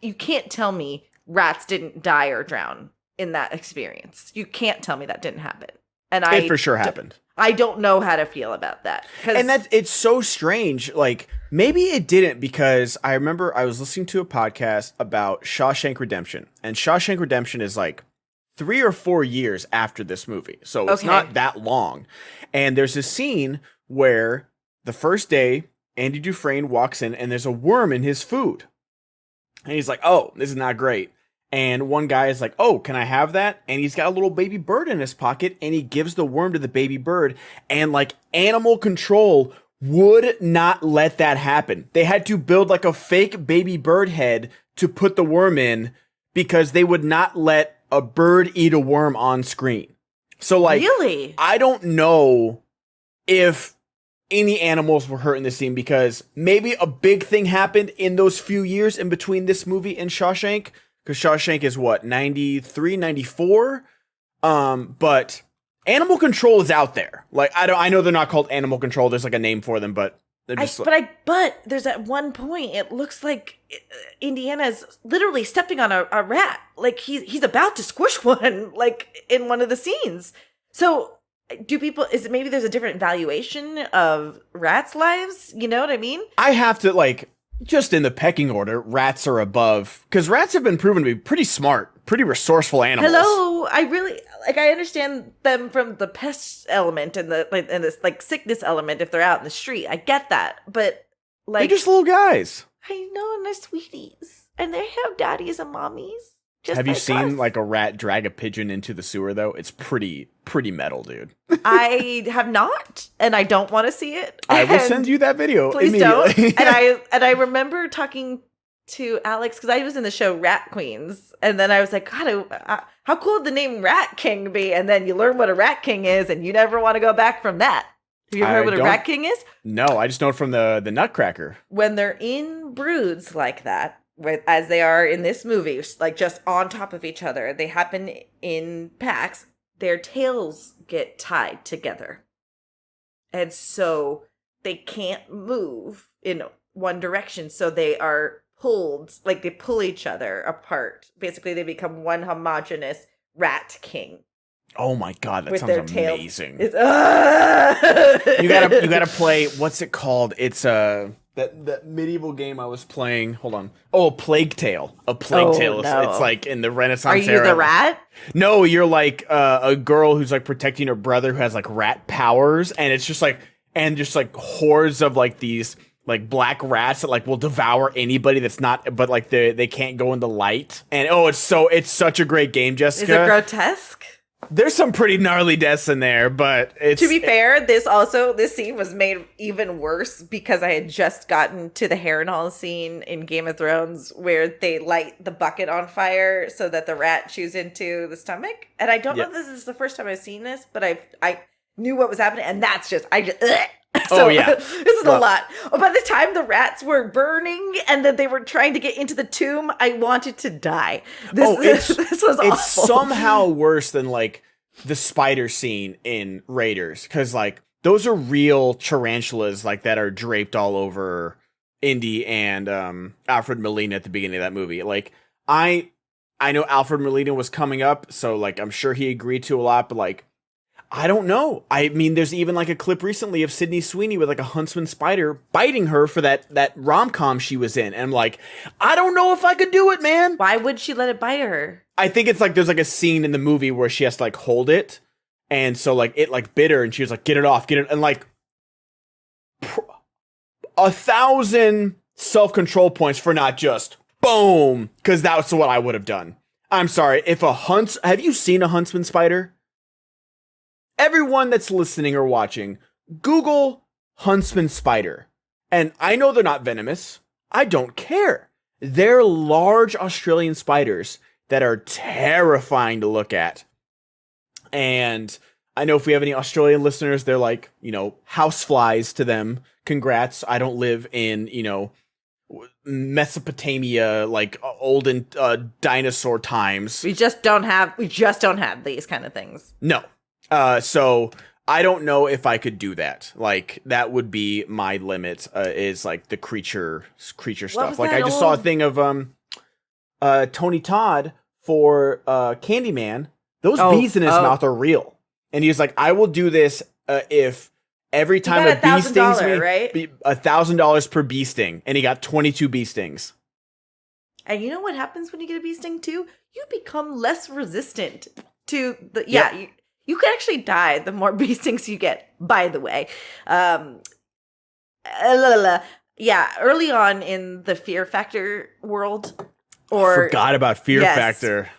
You can't tell me rats didn't die or drown in that experience. You can't tell me that didn't happen. And it for sure happened. I don't know how to feel about that. And it's so strange. Like, maybe it didn't, because I remember I was listening to a podcast about Shawshank Redemption, and Shawshank Redemption is like 3 or 4 years after this movie. So it's not that long. And there's a scene where the first day Andy Dufresne walks in and there's a worm in his food. And he's like, oh, this is not great. And one guy is like, oh, can I have that? And he's got a little baby bird in his pocket, and he gives the worm to the baby bird. And like, animal control would not let that happen. They had to build like a fake baby bird head to put the worm in because they would not let a bird eat a worm on screen. So like, really? I don't know if any animals were hurt in this scene, because maybe a big thing happened in those few years in between this movie and Shawshank. Because Shawshank is what, 93, 94? But animal control is out there. Like, I know they're not called animal control. There's like a name for them, but they're just but there's at one point, it looks like Indiana's literally stepping on a rat. Like he's about to squish one, like in one of the scenes. So maybe there's a different valuation of rats' lives? You know what I mean? I have to like, just in the pecking order, rats are above, because rats have been proven to be pretty smart, pretty resourceful animals. Hello, I really I understand them from the pest element and this like sickness element if they're out in the street. I get that, but like, they're just little guys. I know, and they're sweeties, and they have daddies and mommies. Have you seen like a rat drag a pigeon into the sewer though? It's pretty metal, dude. I have not, and I don't want to see it. I will send you that video. Please don't. And I remember talking to Alex because I was in the show Rat Queens, and then I was like, God, how cool would the name Rat King be? And then you learn what a Rat King is, and you never want to go back from that. Have you ever heard what a Rat King is? No, I just know it from the Nutcracker. When they're in broods like that, as they are in this movie, like just on top of each other, they happen in packs, their tails get tied together. And so they can't move in one direction. So they are pulled, like they pull each other apart. Basically, they become one homogeneous rat king. Oh my God, that sounds amazing. You gotta play, what's it called? It's that medieval game I was playing. Hold on. Oh, Plague Tale. A Plague Tale. No. It's like in the Renaissance era. Are you the rat? No, you're like a girl who's like protecting her brother who has like rat powers, and it's just like hordes of like these like black rats that like will devour anybody that's not, but like they can't go in the light. And it's such a great game, Jessica. Is it grotesque? There's some pretty gnarly deaths in there, but to be fair, this scene was made even worse because I had just gotten to the Harrenhal scene in Game of Thrones where they light the bucket on fire so that the rat chews into the stomach. And I don't know if this is the first time I've seen this, but I knew what was happening, and that's just So, this is a lot. By the time the rats were burning and then they were trying to get into the tomb, I wanted to die. This was awful. It's somehow worse than like the spider scene in Raiders, because like those are real tarantulas like that are draped all over Indy and Alfred Molina at the beginning of that movie. Like I know Alfred Molina was coming up, so like I'm sure he agreed to a lot, but like I don't know. I mean, there's even like a clip recently of Sydney Sweeney with like a huntsman spider biting her for that rom-com she was in. And I'm like, I don't know if I could do it, man. Why would she let it bite her? I think it's like there's like a scene in the movie where she has to like hold it. And so like it like bit her and she was like, get it off, get it. And like 1,000 self-control points for not just boom. Cause that's what I would have done. I'm sorry. Have you seen a huntsman spider? Everyone that's listening or watching, Google huntsman spider. And I know they're not venomous. I don't care. They're large Australian spiders that are terrifying to look at. And I know if we have any Australian listeners, they're like, house flies to them. Congrats. I don't live in, Mesopotamia, like olden dinosaur times. We just don't have these kind of things. No. So I don't know if I could do that. Like that would be my limit. Is like the creature stuff. Like I just saw a thing of Tony Todd for Candyman. Those bees in his mouth are real, and he was like, "I will do this if every time a bee stings me, right? $1,000 per bee sting." And he got 22 bee stings. And you know what happens when you get a bee sting too? You become less resistant to the You could actually die the more bee stings you get, by the way. Early on in the Fear Factor world. I forgot about Fear Factor.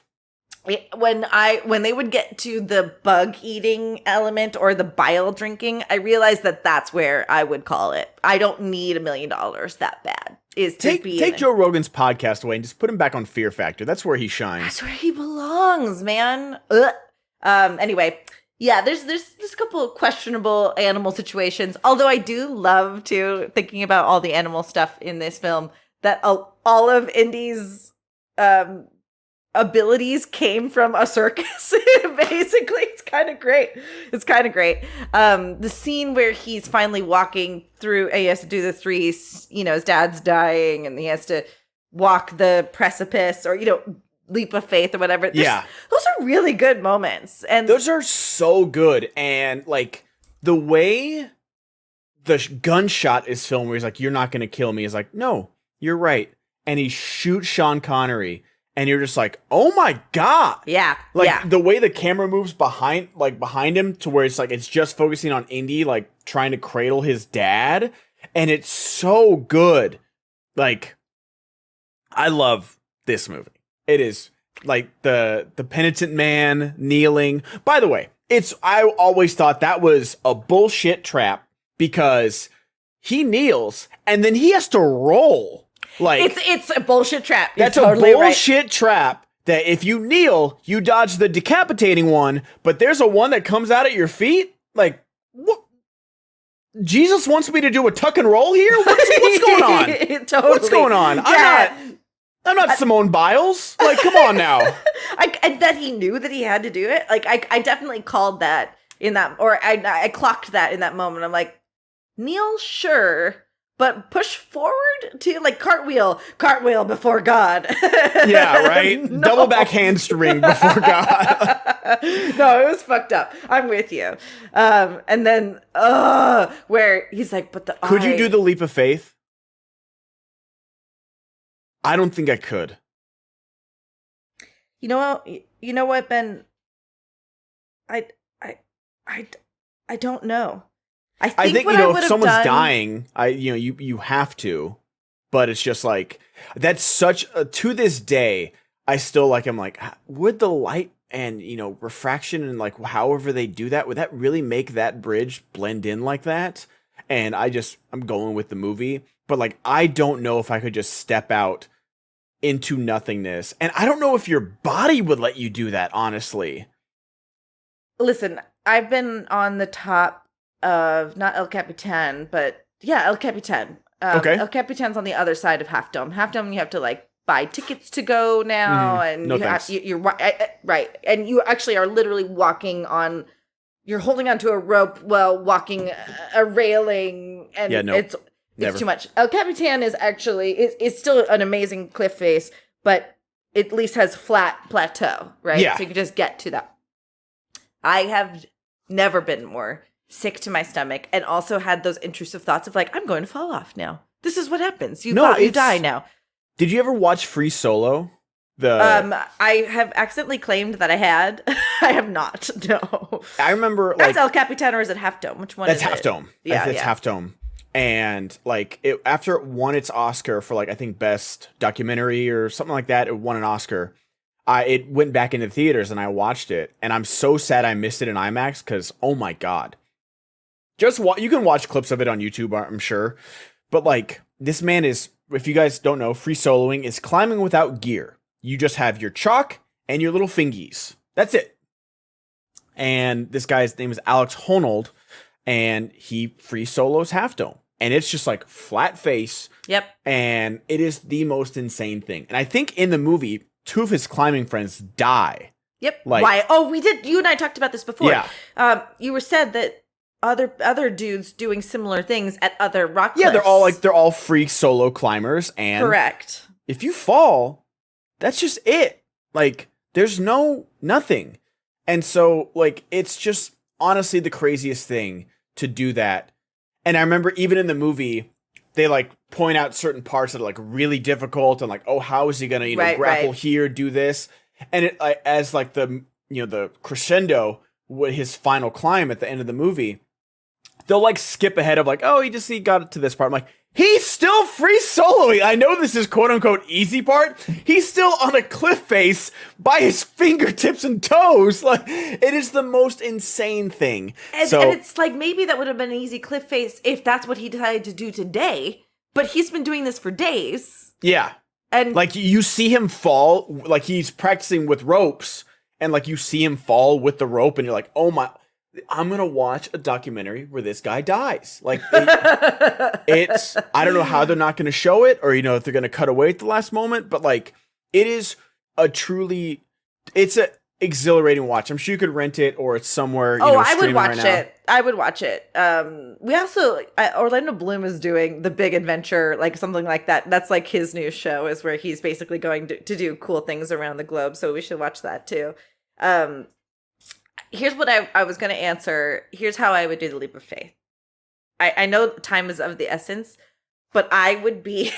When they would get to the bug eating element or the bile drinking, I realized that that's where I would call it. I don't need $1 million that bad. Take Joe Rogan's podcast away and just put him back on Fear Factor. That's where he shines. That's where he belongs, man. Ugh. Anyway, there's a couple of questionable animal situations, although I do love thinking about all the animal stuff in this film, that all of Indy's abilities came from a circus. Basically, it's kind of great. The scene where he's finally walking through, he has to do the three, his dad's dying and he has to walk the precipice or, leap of faith or whatever. Those are really good moments. And those are so good. And like the way the gunshot is filmed where he's like, "You're not going to kill me," is like, "No, you're right." And he shoots Sean Connery and you're just like, "Oh my God." The way the camera moves behind him to where it's like, it's just focusing on Indy, like trying to cradle his dad. And it's so good. Like, I love this movie. It is like the penitent man kneeling. By the way, I always thought that was a bullshit trap because he kneels and then he has to roll. Like it's a bullshit trap. That's totally a bullshit trap that if you kneel, you dodge the decapitating one, but there's a one that comes out at your feet. Like, what? Jesus wants me to do a tuck and roll here? What's going on? Totally. What's going on? I'm not Simone Biles. Like, come on now. That he knew that he had to do it. Like, I definitely called that in that, or I clocked that in that moment. I'm like, kneel, sure, but push forward to like cartwheel before God. Yeah, right? No. Double back hamstring before God. No, it was fucked up. I'm with you. And then, where he's like, but could you do the leap of faith? I don't think I could. You know what, Ben? I don't know. I think if someone's dying, you have to, but it's just like, that's such to this day, I still I'm like, would the light and, refraction and like, however they do that, would that really make that bridge blend in like that? And I'm going with the movie, but like, I don't know if I could just step out into nothingness. And I don't know if your body would let you do that, honestly. Listen, I've been on the top of not El Capitan, but El Capitan. Okay. El Capitan's on the other side of Half Dome. Half Dome, you have to like buy tickets to go now, and no thanks. you're right, and you actually are literally walking on. You're holding onto a rope while walking a railing, and it's too much. El Capitan is actually is still an amazing cliff face, but it at least has flat plateau, right? Yeah. So you can just get to that. I have never been more sick to my stomach, and also had those intrusive thoughts of like, I'm going to fall off now. This is what happens. You die now. Did you ever watch Free Solo? I have accidentally claimed that I had. I have not. No. I remember that's El Capitan, or is it Half Dome? Which one? That's is Half it? Dome. Yeah, it's Half Dome. And like after it won its Oscar for like I think best documentary or something like that, it won an Oscar. It went back into theaters and I watched it, and I'm so sad I missed it in IMAX because oh my god, you can watch clips of it on YouTube, I'm sure, but like this man is, if you guys don't know, free soloing is climbing without gear. You just have your chalk and your little fingies. That's it. And this guy's name is Alex Honnold, and he free solos Half Dome. And it's just like flat face. Yep. And it is the most insane thing. And I think in the movie, 2 of his climbing friends die. Yep. Why? Oh, we did. You and I talked about this before. Yeah. You were said that other dudes doing similar things at other rock cliffs. Yeah, they're all free solo climbers. And correct. If you fall, that's just it. Like, there's nothing. And so, like, it's just honestly the craziest thing to do that. And I remember even in the movie, they like point out certain parts that are like really difficult and like, oh, how is he gonna grapple here, do this, and it as like the the crescendo with his final climb at the end of the movie, they'll like skip ahead of like, oh, he got to this part. I'm like, he's still free soloing. I know this is quote unquote easy part. He's still on a cliff face by his fingertips and toes. Like, it is the most insane thing. And it's like, maybe that would have been an easy cliff face if that's what he decided to do today. But he's been doing this for days. Yeah. And like you see him fall, like he's practicing with ropes, and like you see him fall with the rope, and you're like, oh my, I'm going to watch a documentary where this guy dies. Like, it's, I don't know how they're not going to show it, or, if they're going to cut away at the last moment, but like, it is it's a exhilarating watch. I'm sure you could rent it, or it's somewhere, I would watch it. I would watch it. We also, Orlando Bloom is doing The Big Adventure, like something like that. That's like his new show, is where he's basically going to do cool things around the globe. So we should watch that too. Here's what I was going to answer. Here's how I would do the leap of faith. I know time is of the essence, but I would be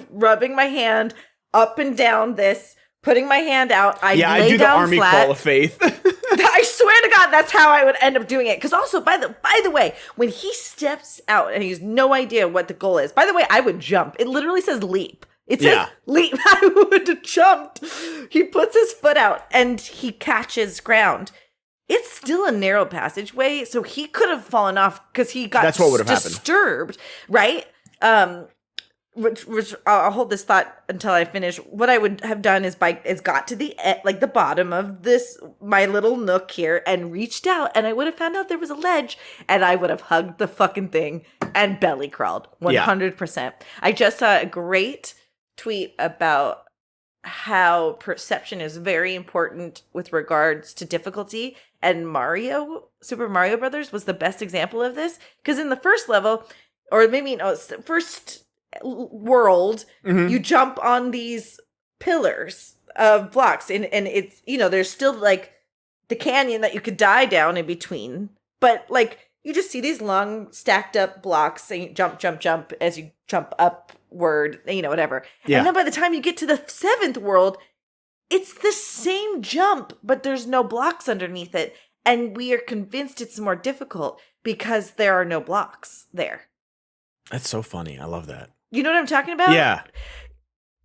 rubbing my hand up and down this, putting my hand out. I do the Army Call of Faith. I swear to God, that's how I would end up doing it. Because also, by the way, when he steps out and he has no idea what the goal is, by the way, I would jump. It literally says leap. It says leap. I would have jumped. He puts his foot out and he catches ground. It's still a narrow passageway, so he could have fallen off because he got disturbed, right? Which I'll hold this thought until I finish. What I would have done is got to the bottom of this my little nook here and reached out, and I would have found out there was a ledge, and I would have hugged the fucking thing and belly crawled 100%. I just saw a great tweet about how perception is very important with regards to difficulty. And Super Mario Brothers was the best example of this. Because in the first level, or maybe first world, you jump on these pillars of blocks. And it's, there's still like the canyon that you could die down in between. But like, you just see these long stacked up blocks and you jump as you jump upward, whatever. Yeah. And then by the time you get to the 7th world, it's the same jump, but there's no blocks underneath it. And we are convinced it's more difficult because there are no blocks there. That's so funny. I love that. You know what I'm talking about? Yeah.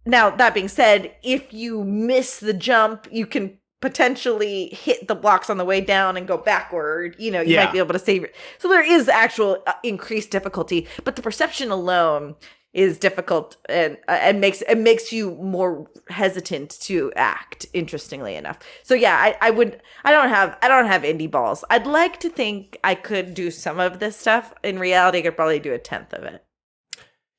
Now, that being said, if you miss the jump, you can potentially hit the blocks on the way down and go backward. You might be able to save it. So there is actual increased difficulty, but the perception alone is difficult and makes you more hesitant to act, interestingly enough. So yeah, I don't have Indy balls. I'd like to think I could do some of this stuff. In reality, I could probably do 1/10 of it.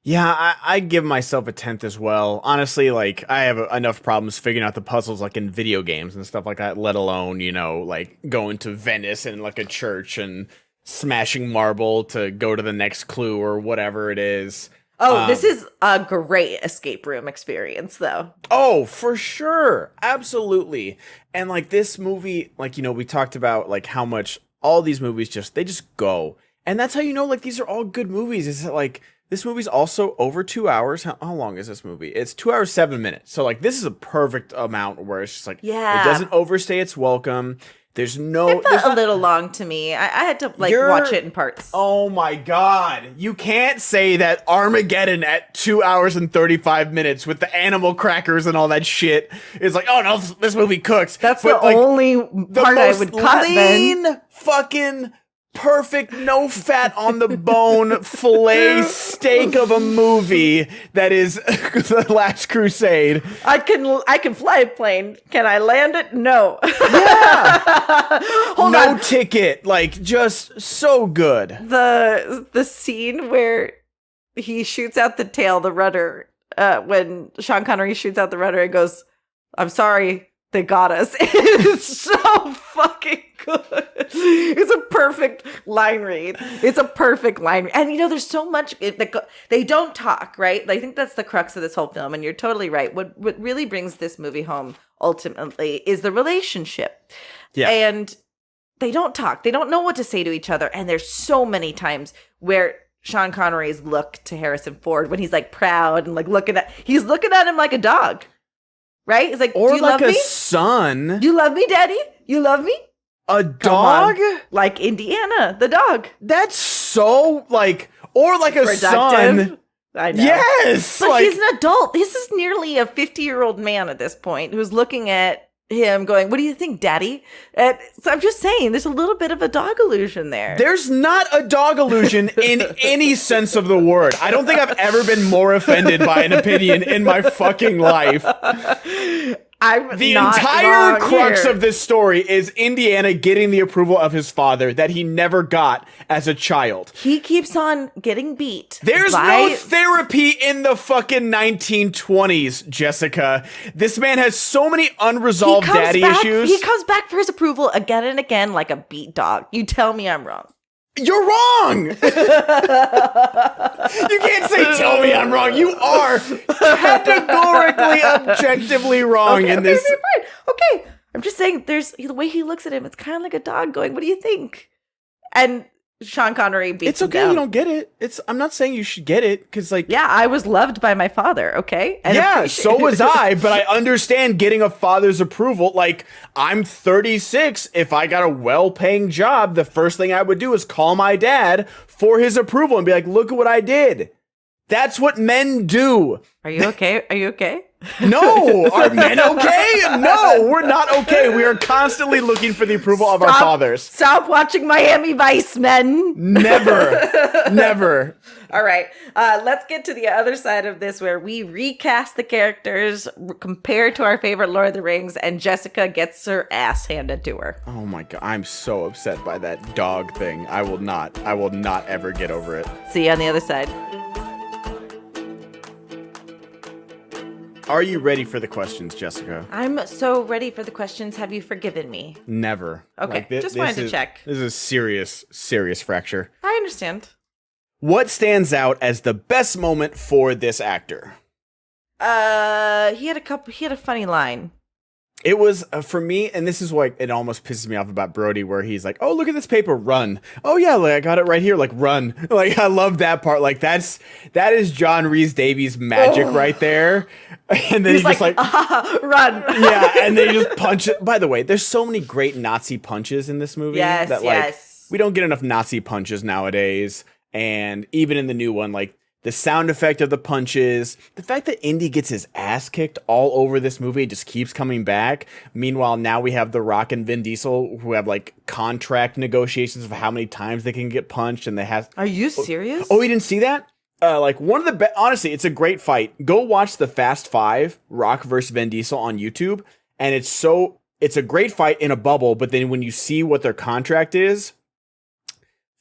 Yeah, I give myself a 10th as well. Honestly, like I have enough problems figuring out the puzzles like in video games and stuff like that, let alone, like going to Venice and like a church and smashing marble to go to the next clue or whatever it is. Oh, this is a great escape room experience, though. Oh, for sure. Absolutely. And like this movie, like, we talked about like how much all these movies they just go. And that's how like these are all good movies. Is that like this movie's also over 2 hours. How long is this movie? It's 2 hours, 7 minutes. So like this is a perfect amount where it's just like, Yeah. it doesn't overstay its welcome. There's no. It felt a little long to me. I had to watch it in parts. Oh my God. You can't say that Armageddon at 2 hours and 35 minutes with the animal crackers and all that shit is like, oh no, this movie cooks. That's the only part I would cut, lean, fucking perfect, no fat on the bone filet steak of a movie that is The Last Crusade. I can fly a plane. Can I land it? No. Yeah. Hold no on. ticket. Like just so good. The scene where he shoots out the tail, the rudder, when Sean Connery shoots out the rudder and goes, "I'm sorry, they got us." It's so fucking good. It's a perfect line read. It's a perfect line read. And there's so much they don't talk, right? I think that's the crux of this whole film, and you're totally right. What really brings this movie home ultimately is the relationship. Yeah. And they don't talk. They don't know what to say to each other. And there's so many times where Sean Connery's look to Harrison Ford when he's like proud and like he's looking at him like a dog. Right? He's like, or do you like love me? a son. Do you love me, Daddy? You love me? A dog? Like Indiana, the dog. That's so like, or like a Productive. son. I know. Yes. But like, he's an adult. This is nearly a 50-year-old man at this point who's looking at him going, "What do you think, Daddy?" So I'm just saying, there's a little bit of a dog illusion there. there's not a dog illusion in any sense of the word. I don't think I've ever been more offended by an opinion in my fucking life. The entire crux of this story is Indiana getting the approval of his father that he never got as a child. He keeps on getting beat. There's no therapy in the fucking 1920s, Jessica. This man has so many unresolved daddy issues. He comes back for his approval again and again like a beat dog. You tell me I'm wrong. You're wrong! You can't say, tell me I'm wrong. You are categorically, objectively wrong in this. Fine. Okay. I'm just saying, there's the way he looks at him, it's kind of like a dog going, "What do you think?" And Sean Connery beats him It's okay, down. you don't get it. I'm not saying you should get it, because like... Yeah, I was loved by my father, okay? And yeah, so was I, but I understand getting a father's approval. Like, I'm 36. If I got a well-paying job, the first thing I would do is call my dad for his approval and be like, "Look at what I did." That's what men do. Are you okay? Are you okay? No. Are men okay? No, we're not okay. We are constantly looking for the approval of our fathers. Stop watching Miami Vice, men. Never. Never. All right. Let's get to the other side of this where we recast the characters compared to our favorite Lord of the Rings, and Jessica gets her ass handed to her. Oh my God. I'm so upset by that dog thing. I will not ever get over it. See you on the other side. Are you ready for the questions, Jessica? I'm so ready for the questions. Have you forgiven me? Never. Okay, just wanted to check. This is a serious fracture. I understand. What stands out as the best moment for this actor? He had a funny line. It was, for me, and this is why it almost pisses me off about Brody, where he's like, "Oh, look at this paper, run. Oh yeah, like I got it right here, like run." Like, I love that part. Like, that is John Rhys-Davies magic right there. And then he's just like run. Yeah, and they just punch it. By the way, there's so many great Nazi punches in this movie. Yes, that like yes. we don't get enough Nazi punches nowadays. And even in the new one, like the sound effect of the punches, the fact that Indy gets his ass kicked all over this movie, just keeps coming back. Meanwhile, now we have The Rock and Vin Diesel who have like contract negotiations of how many times they can get punched, and they have. Are you serious? Oh, you didn't see that? Like one of the best. Honestly, it's a great fight. Go watch the Fast Five, Rock versus Vin Diesel on YouTube, and it's a great fight in a bubble. But then when you see what their contract is,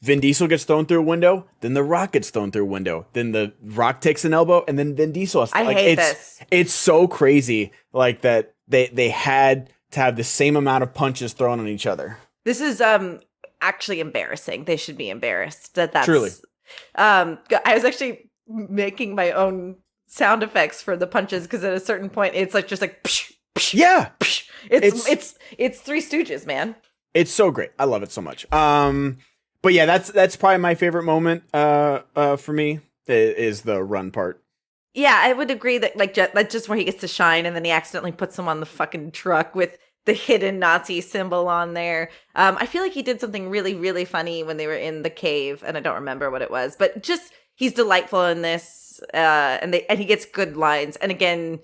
Vin Diesel gets thrown through a window, then The Rock gets thrown through a window, then The Rock takes an elbow, and then Vin Diesel has I hate this. It's so crazy, like, that they had to have the same amount of punches thrown on each other. This is actually embarrassing. They should be embarrassed. That's Truly. I was actually making my own sound effects for the punches because at a certain point it's like just like psh, psh, Yeah. psh. It's Three Stooges, man. It's so great. I love it so much. But yeah, that's probably my favorite moment for me is the run part. Yeah, I would agree that like that's just where he gets to shine, and then he accidentally puts him on the fucking truck with the hidden Nazi symbol on there. I feel like he did something really, really funny when they were in the cave, and I don't remember what it was, but just he's delightful in this, and he gets good lines. And again,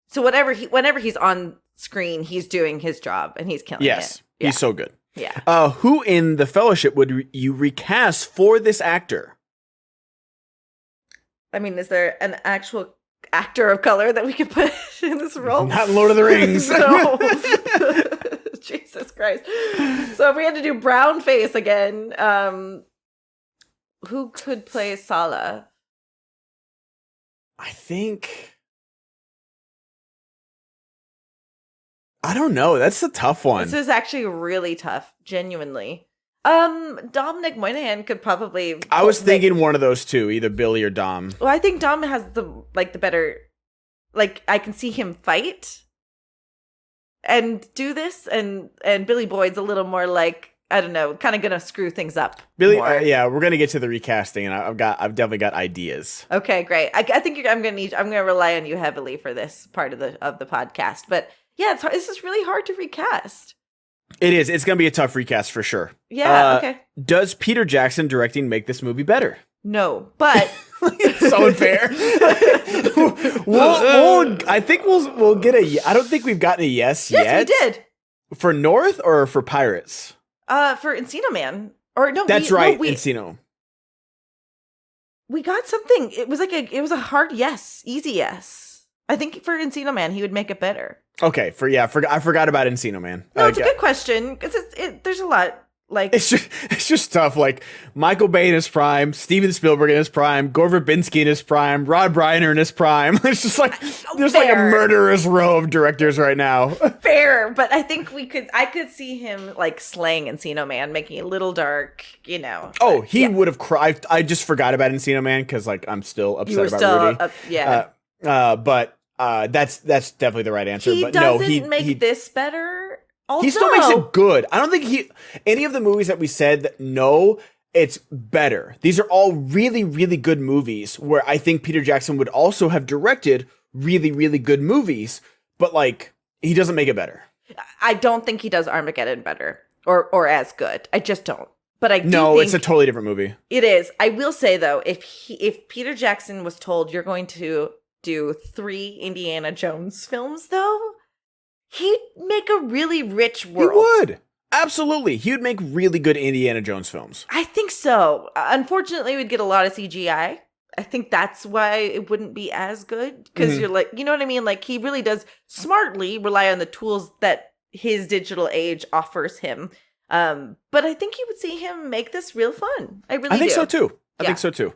so whenever he's on screen, he's doing his job and he's killing it. Yes, he's so good. Yeah. Who in The Fellowship would you recast for this actor? I mean, is there an actual actor of color that we could put in this role? Not in Lord of the Rings. No. Jesus Christ. So if we had to do brown face again, who could play Sala? I don't know. That's a tough one. This is actually really tough, genuinely. Dominic Moynihan could probably. I was thinking one of those two, either Billy or Dom. Well, I think Dom has the better. Like, I can see him fight and do this, and Billy Boyd's a little more like, I don't know, kind of gonna screw things up. Billy, yeah, we're gonna get to the recasting, and I've definitely got ideas. Okay, great. I think I'm gonna rely on you heavily for this part of the podcast, but. Yeah, this is really hard to recast. It is. It's going to be a tough recast for sure. Yeah, okay. Does Peter Jackson directing make this movie better? No, but... It's so unfair. I think we'll get a... I don't think we've gotten a yes yet. Yes, we did. For North or for Pirates? For Encino Man. Or no, That's right, Encino. We got something. It was a hard yes. Easy yes. I think for Encino Man, he would make it better. Okay, I forgot about Encino Man. No, it's a good question because there's a lot like it's just tough. Like Michael Bay in his prime, Steven Spielberg in his prime, Gore Verbinski in his prime, Rod Reiner in his prime. It's just like there's like a murderous row of directors right now. Fair, but I think I could see him like slaying Encino Man, making it a little dark, you know. Oh, he would have cried. I just forgot about Encino Man because like I'm still upset about Rudy. But. That's definitely the right answer. He but doesn't no, make this better. Although, he still makes it good. I don't think any of the movies that we said that it's better. These are all really, really good movies where I think Peter Jackson would also have directed really, really good movies, but like he doesn't make it better. I don't think he does Armageddon better or as good. I just don't. But I do think it's a totally different movie. It is. I will say though, if Peter Jackson was told you're going to do 3 Indiana Jones films, though, he'd make a really rich world. He would. Absolutely. He would make really good Indiana Jones films. I think so. Unfortunately, we'd get a lot of CGI. I think that's why it wouldn't be as good. Because you're like, you know what I mean? Like, he really does smartly rely on the tools that his digital age offers him. But I think you would see him make this real fun. I think so, too. I think so, too.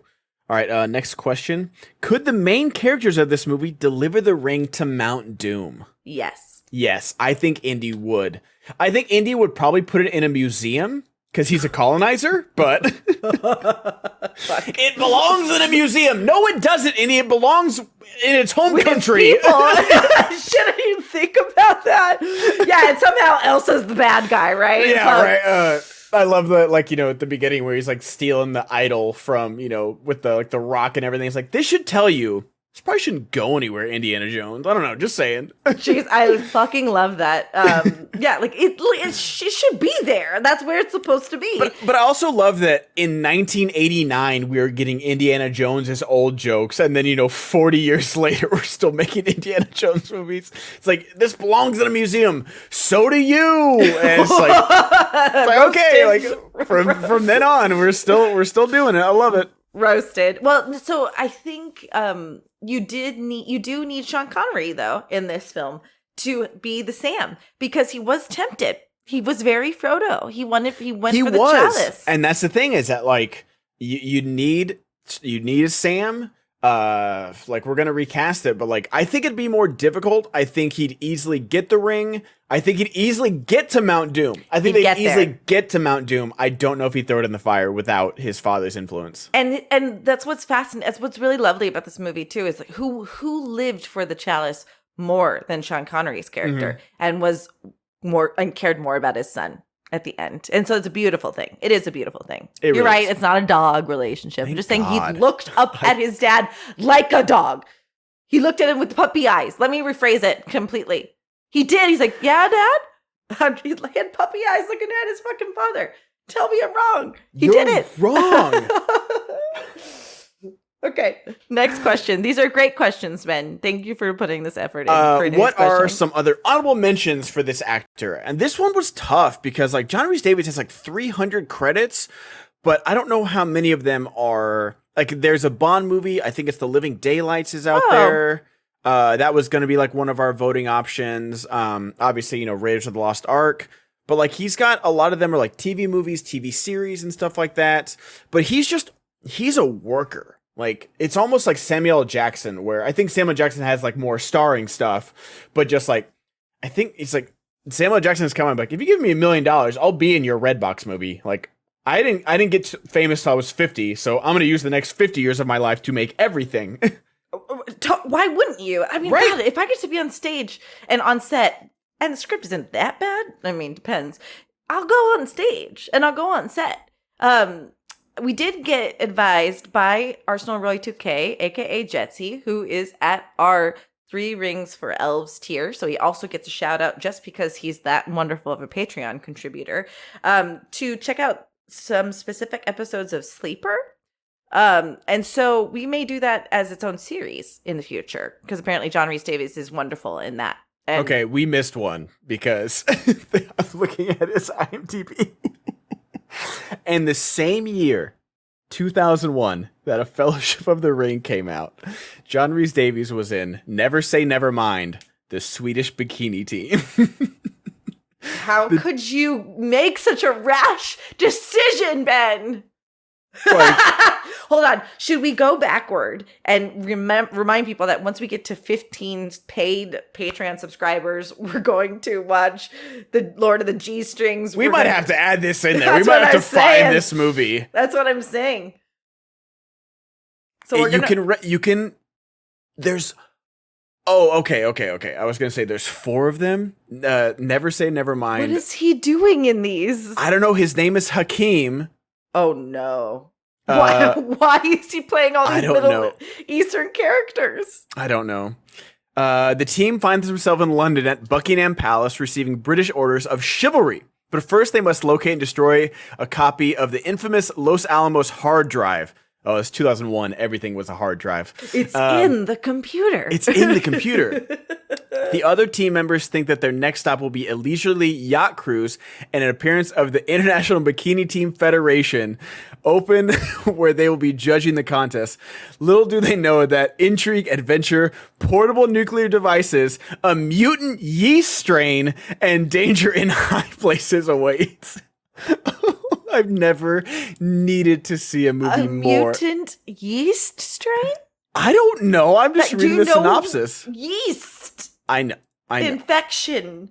All right, next question. Could the main characters of this movie deliver the ring to Mount Doom? Yes. Yes, I think Indy would. I think Indy would probably put it in a museum because he's a colonizer, but it belongs in a museum. No, it doesn't, Indy. It belongs in its home country. Shouldn't even think about that. Yeah, and somehow Elsa's the bad guy, right? Yeah, right. I love the, like, you know, at the beginning where he's like stealing the idol from, you know, with the like the rock and everything. It's like, this should tell you this probably shouldn't go anywhere, Indiana Jones. I don't know, just saying. Jeez, I fucking love that. Yeah, like it should be there. That's where it's supposed to be. But I also love that in 1989 we were getting Indiana Jones's old jokes, and then, you know, 40 years later we're still making Indiana Jones movies. It's like, this belongs in a museum. So do you. And it's like okay, like from then on we're still doing it. I love it. Roasted. Well, so I think you do need Sean Connery though in this film to be the Sam, because he was tempted He was very Frodo. He went for the chalice. And that's the thing is that like you need a Sam. Like we're gonna recast it, but like I think it'd be more difficult. I think he'd easily get the ring. I think he'd easily get to Mount Doom. I think they'd easily get to Mount Doom. I don't know if he'd throw it in the fire without his father's influence. And that's what's fascinating. That's what's really lovely about this movie too. Is like who lived for the chalice more than Sean Connery's character, and was more and cared more about his son at the end. And so it's a beautiful thing. It is a beautiful thing. You're really right. It's not a dog relationship. I'm just saying he looked up at his dad like a dog. He looked at him with puppy eyes. Let me rephrase it completely. He did. He's like, yeah, Dad? He had puppy eyes looking at his fucking father. Tell me I'm wrong. You're did it. Wrong. Okay, next question. These are great questions, Ben. Thank you for putting this effort in. What are some other honorable mentions for this actor? And this one was tough because like John Rhys-Davies has like 300 credits, but I don't know how many of them are like there's a Bond movie. I think it's The Living Daylights is out there. That was going to be like one of our voting options. Obviously, you know, Raiders of the Lost Ark. But like he's got a lot of them are like TV movies, TV series and stuff like that. But he's a worker. Like, it's almost like Samuel L. Jackson, where I think Samuel L. Jackson has, like, more starring stuff, but just, like, I think it's, like, Samuel L. Jackson is coming, like, if you give me $1 million, I'll be in your Redbox movie. Like, I didn't get famous till I was 50, so I'm going to use the next 50 years of my life to make everything. Why wouldn't you? I mean, right? God, if I get to be on stage and on set, and the script isn't that bad, I mean, depends, I'll go on stage, and I'll go on set. We did get advised by Arsenal Roy 2K, aka Jetsy, who is at our 3 Rings for Elves tier. So he also gets a shout out just because he's that wonderful of a Patreon contributor, to check out some specific episodes of Sleeper. And so we may do that as its own series in the future because apparently John Rhys-Davies is wonderful in that. And okay, we missed one because I was looking at his IMDb. And the same year, 2001, that A Fellowship of the Ring came out, John Rhys-Davies was in Never Say Never Mind, the Swedish Bikini Team. How could you make such a rash decision, Ben? Like, hold on. Should we go backward and remind people that once we get to 15 paid Patreon subscribers, we're going to watch the Lord of the G-Strings. We might have to add this in there. We might have to find this movie. That's what I'm saying. So we're you can. There's. Oh, okay. I was gonna say there's 4 of them. Never Say Never Mind. What is he doing in these? I don't know. His name is Hakeem. Oh no. Why is he playing all these Middle Eastern characters? I don't know. The team finds themselves in London at Buckingham Palace receiving British orders of chivalry. But first they must locate and destroy a copy of the infamous Los Alamos hard drive. Oh, it's 2001. Everything was a hard drive. It's in the computer. It's in the computer. The other team members think that their next stop will be a leisurely yacht cruise and an appearance of the International Bikini Team Federation open where they will be judging the contest. Little do they know that intrigue, adventure, portable nuclear devices, a mutant yeast strain, and danger in high places awaits. I've never needed to see a movie more. A mutant yeast strain? I don't know. I'm just reading the synopsis. Yeast. I know. Infection.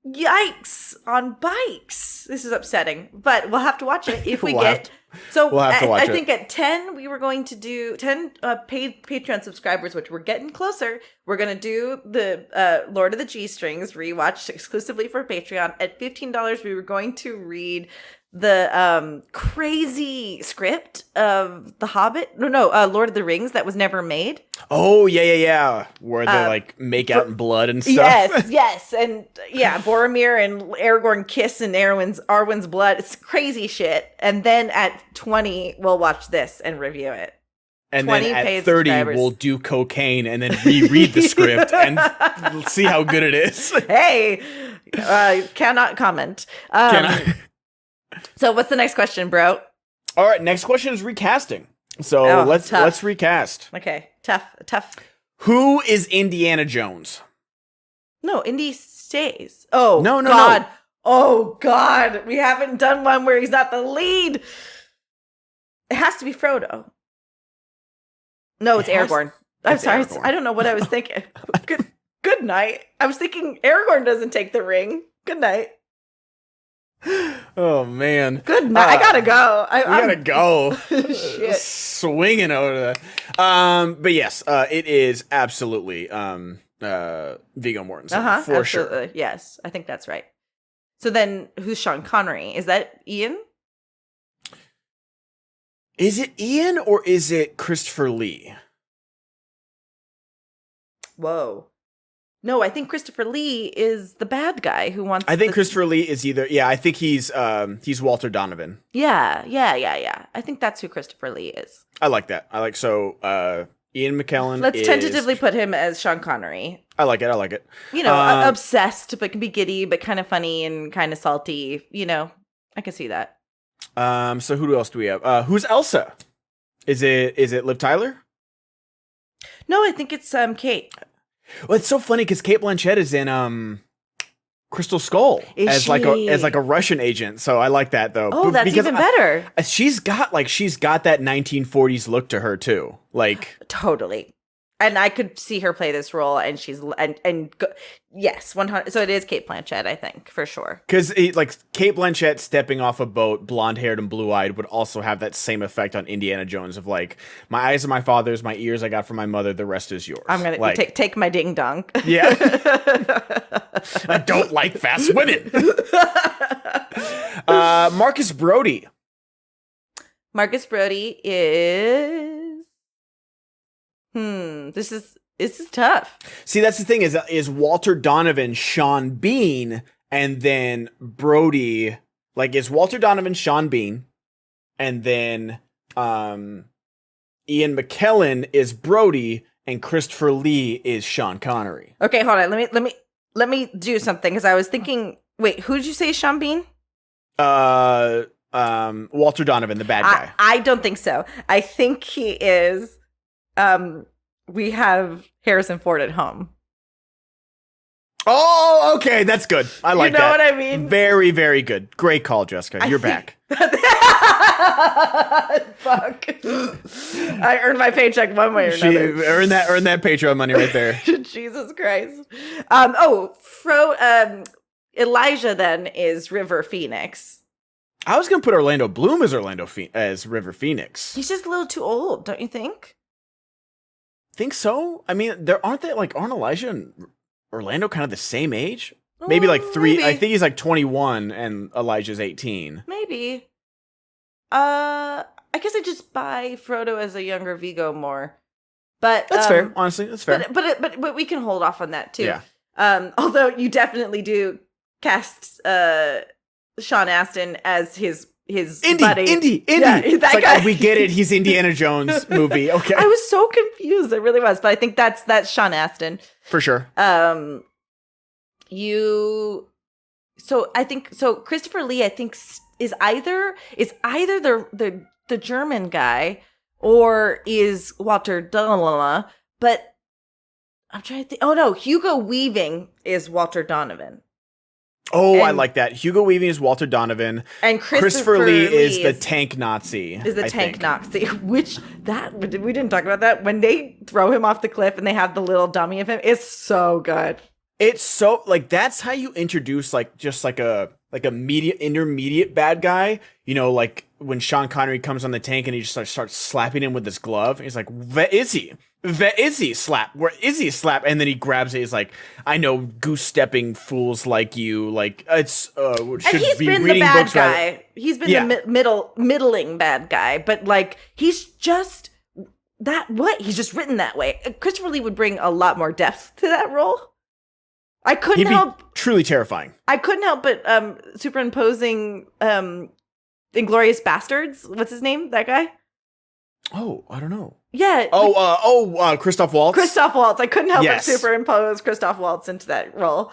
Yikes on bikes. This is upsetting, but we'll have to watch it if we get. So we'll have to watch it. I think at 10 we were going to do 10 paid Patreon subscribers, which we're getting closer. We're going to do the Lord of the G-Strings rewatch exclusively for Patreon. At $15, we were going to read the crazy script of The Hobbit. Lord of the Rings that was never made. Oh, yeah. Where they like make out in blood and stuff. Yes. And yeah, Boromir and Aragorn kiss in Arwen's blood. It's crazy shit. And then at 20, we'll watch this and review it. And then at 30, we'll do cocaine and then reread the script and see how good it is. Hey, cannot comment. So what's the next question, bro? All right, next question is recasting. So let's recast. Okay, tough. Who is Indiana Jones? No, Indy stays. Oh, no, God. Oh God, we haven't done one where he's not the lead. It has to be Frodo. No, it's Aragorn. I'm sorry, Aragorn. I don't know what I was thinking. Good night. I was thinking Aragorn doesn't take the ring. Good night. Oh man. Good night. I gotta go. We gotta go. Shit. Swinging over that. But yes, it is absolutely Viggo Mortensen for sure. Yes, I think that's right. So then, who's Sean Connery? Is that Ian? Is it Ian or is it Christopher Lee? Whoa. No, I think Christopher Lee is the bad guy who wants. I think Christopher Lee is either. Yeah, I think he's Walter Donovan. Yeah. I think that's who Christopher Lee is. I like that. Ian McKellen. Let's tentatively put him as Sean Connery. I like it. You know, obsessed, but can be giddy, but kind of funny and kind of salty. You know, I can see that. So who else do we have? Who's Elsa? Is it Liv Tyler? No, I think it's Kate. Well, it's so funny because Cate Blanchett is in Crystal Skull as like a Russian agent. So I like that though. Oh, that's even better. She's got that 1940s look to her too. Like totally. And I could see her play this role, and yes, 100. So it is Cate Blanchett, I think, for sure. Because like Cate Blanchett stepping off a boat, blonde-haired and blue-eyed, would also have that same effect on Indiana Jones of like, my eyes are my father's, my ears I got from my mother, the rest is yours. I'm gonna take my ding dong. Yeah, I don't like fast women. Marcus Brody. Marcus Brody is. This is tough. See, that's the thing is Walter Donovan Sean Bean, and then Brody, like, is Walter Donovan Sean Bean, and then Ian McKellen is Brody, and Christopher Lee is Sean Connery. Okay, hold on. Let me do something, because I was thinking. Wait, who did you say is Sean Bean? Walter Donovan, the bad guy. I don't think so. I think he is. We have Harrison Ford at home. Oh, okay, that's good. I like that. You know what I mean? Very, very good. Great call, Jessica. You're back. Fuck. I earned my paycheck one way or another. Earn that Patreon money right there. Jesus Christ. Elijah then is River Phoenix. I was gonna put Orlando Bloom as as River Phoenix. He's just a little too old, don't you think? Think so? I mean, aren't Elijah and Orlando kind of the same age? Maybe like three. Maybe. I think he's like 21 and Elijah's 18. Maybe. I guess I just buy Frodo as a younger Viggo more. But that's fair. Honestly, that's fair. But we can hold off on that too. Yeah. Although you definitely do cast Sean Astin as his buddy. Indy. Yeah, that guy. Like, we get it. He's Indiana Jones movie. Okay. I was so confused. I really was, but I think that's Sean Astin for sure. Christopher Lee, I think, is either the German guy or is Walter Donovan. But I'm trying to think. Oh no, Hugo Weaving is Walter Donovan. Oh, I like that. Hugo Weaving is Walter Donovan. And Christopher Lee is the tank Nazi. Nazi. We didn't talk about that. When they throw him off the cliff and they have the little dummy of him, it's so good. It's so, like, that's how you introduce, like, just like a intermediate bad guy. You know, like when Sean Connery comes on the tank and he just starts slapping him with his glove. And he's like, "Where is he? Where is he? Slap. Where is he? Slap." And then he grabs it. He's like, "I know goose stepping fools like you." Like, it's and he's been the bad guy. He's been the middling bad guy. But like, he's just he's just written that way. Christopher Lee would bring a lot more depth to that role. I couldn't help truly terrifying. I couldn't help but superimposing Inglourious Bastards. What's his name? That guy? Oh, I don't know. Yeah. Christoph Waltz. Christoph Waltz. I couldn't help but superimpose Christoph Waltz into that role.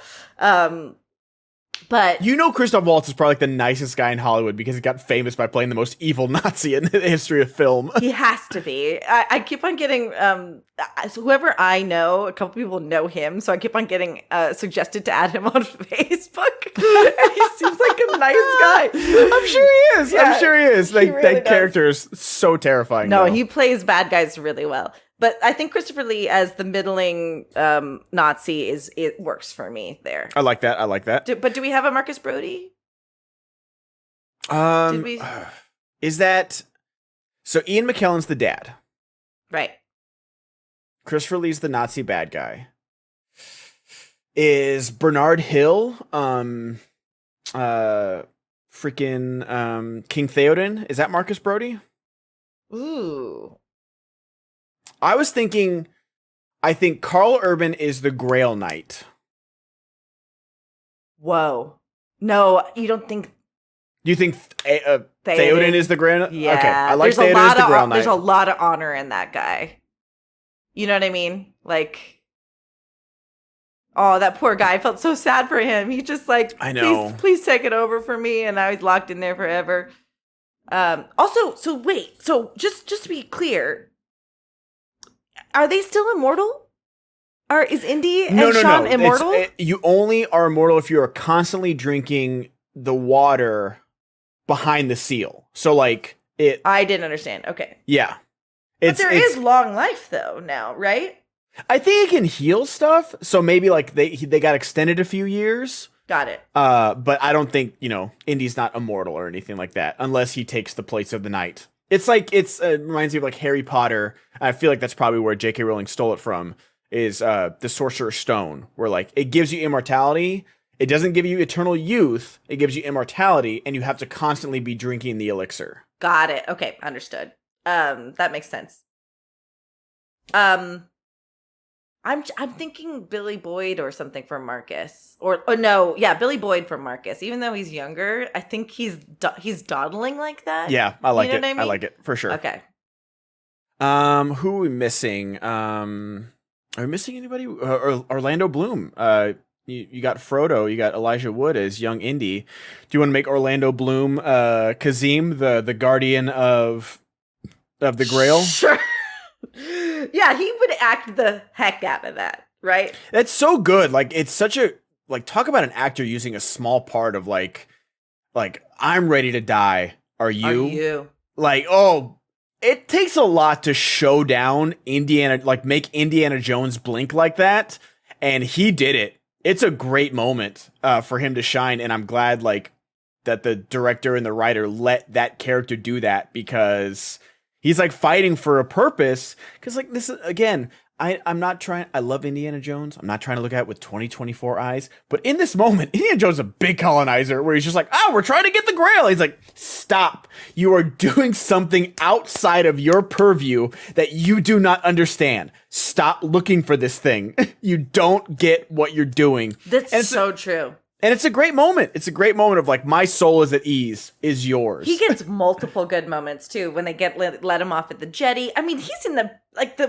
But you know, Christoph Waltz is probably like the nicest guy in Hollywood because he got famous by playing the most evil Nazi in the history of film. he has to be. I keep on getting so whoever I know, a couple people know him, so I keep on getting suggested to add him on Facebook. And he seems like a nice guy. I'm sure he is. Yeah, I'm sure he is. Like really that does. character is so terrifying. No, though. he plays bad guys really well. But I think Christopher Lee as the middling Nazi it works for me there. I like that. I like that. But do we have a Marcus Brody? Um, Did we? is that so? Ian McKellen's the dad. Right. Christopher Lee's the Nazi bad guy. Is Bernard Hill freaking King Theoden? Is that Marcus Brody? Ooh. I was thinking, I think Carl Urban is the Grail Knight. Whoa. No, you don't think Do you think Theoden is the Grail Knight? Yeah. Okay, I like There's Theoden as the Grail Knight. There's a lot of honor in that guy. You know what I mean? Like, oh, that poor guy. I felt so sad for him. He just like, I know. Please take it over for me. And now he's locked in there forever. Also, so wait, so just to be clear, are they still immortal? Is Indy and Sean immortal? You only are immortal if you are constantly drinking the water behind the seal. So like it. I didn't understand. Okay. Yeah. But there is long life though now, right? I think it can heal stuff. So maybe like they got extended a few years. Got it. But I don't think, Indy's not immortal or anything like that unless he takes the place of the night. It's like it reminds me of like Harry Potter. I feel like that's probably where J.K. Rowling stole it from. Is the Sorcerer's Stone, where like it gives you immortality. It doesn't give you eternal youth. It gives you immortality, and you have to constantly be drinking the elixir. Got it. Okay, understood. That makes sense. I'm thinking Billy Boyd or something for Marcus, or no, yeah, Billy Boyd for Marcus. Even though he's younger, I think he's dawdling like that. Yeah, I like it. What I mean? I like it for sure. Okay. Who are we missing? Are we missing anybody? Orlando Bloom. You got Frodo. You got Elijah Wood as young Indy. Do you want to make Orlando Bloom Kazim, the guardian of the Grail? Sure. Yeah, he would act the heck out of that, right? That's so good. Like it's such a talk about an actor using a small part of like I'm ready to die. Are you? Like, oh, it takes a lot to show down make Indiana Jones blink like that, and he did it. It's a great moment for him to shine, and I'm glad that the director and the writer let that character do that because he's like fighting for a purpose. Because like this is again, I'm not trying. I love Indiana Jones. I'm not trying to look at it with 2024 eyes. But in this moment, Indiana Jones is a big colonizer where he's just like, we're trying to get the Grail. He's like, stop. You are doing something outside of your purview that you do not understand. Stop looking for this thing. You don't get what you're doing. That's so true. And it's a great moment. It's a great moment of like, my soul is at ease, is yours. He gets multiple good moments too when they let him off at the jetty. I mean, he's in the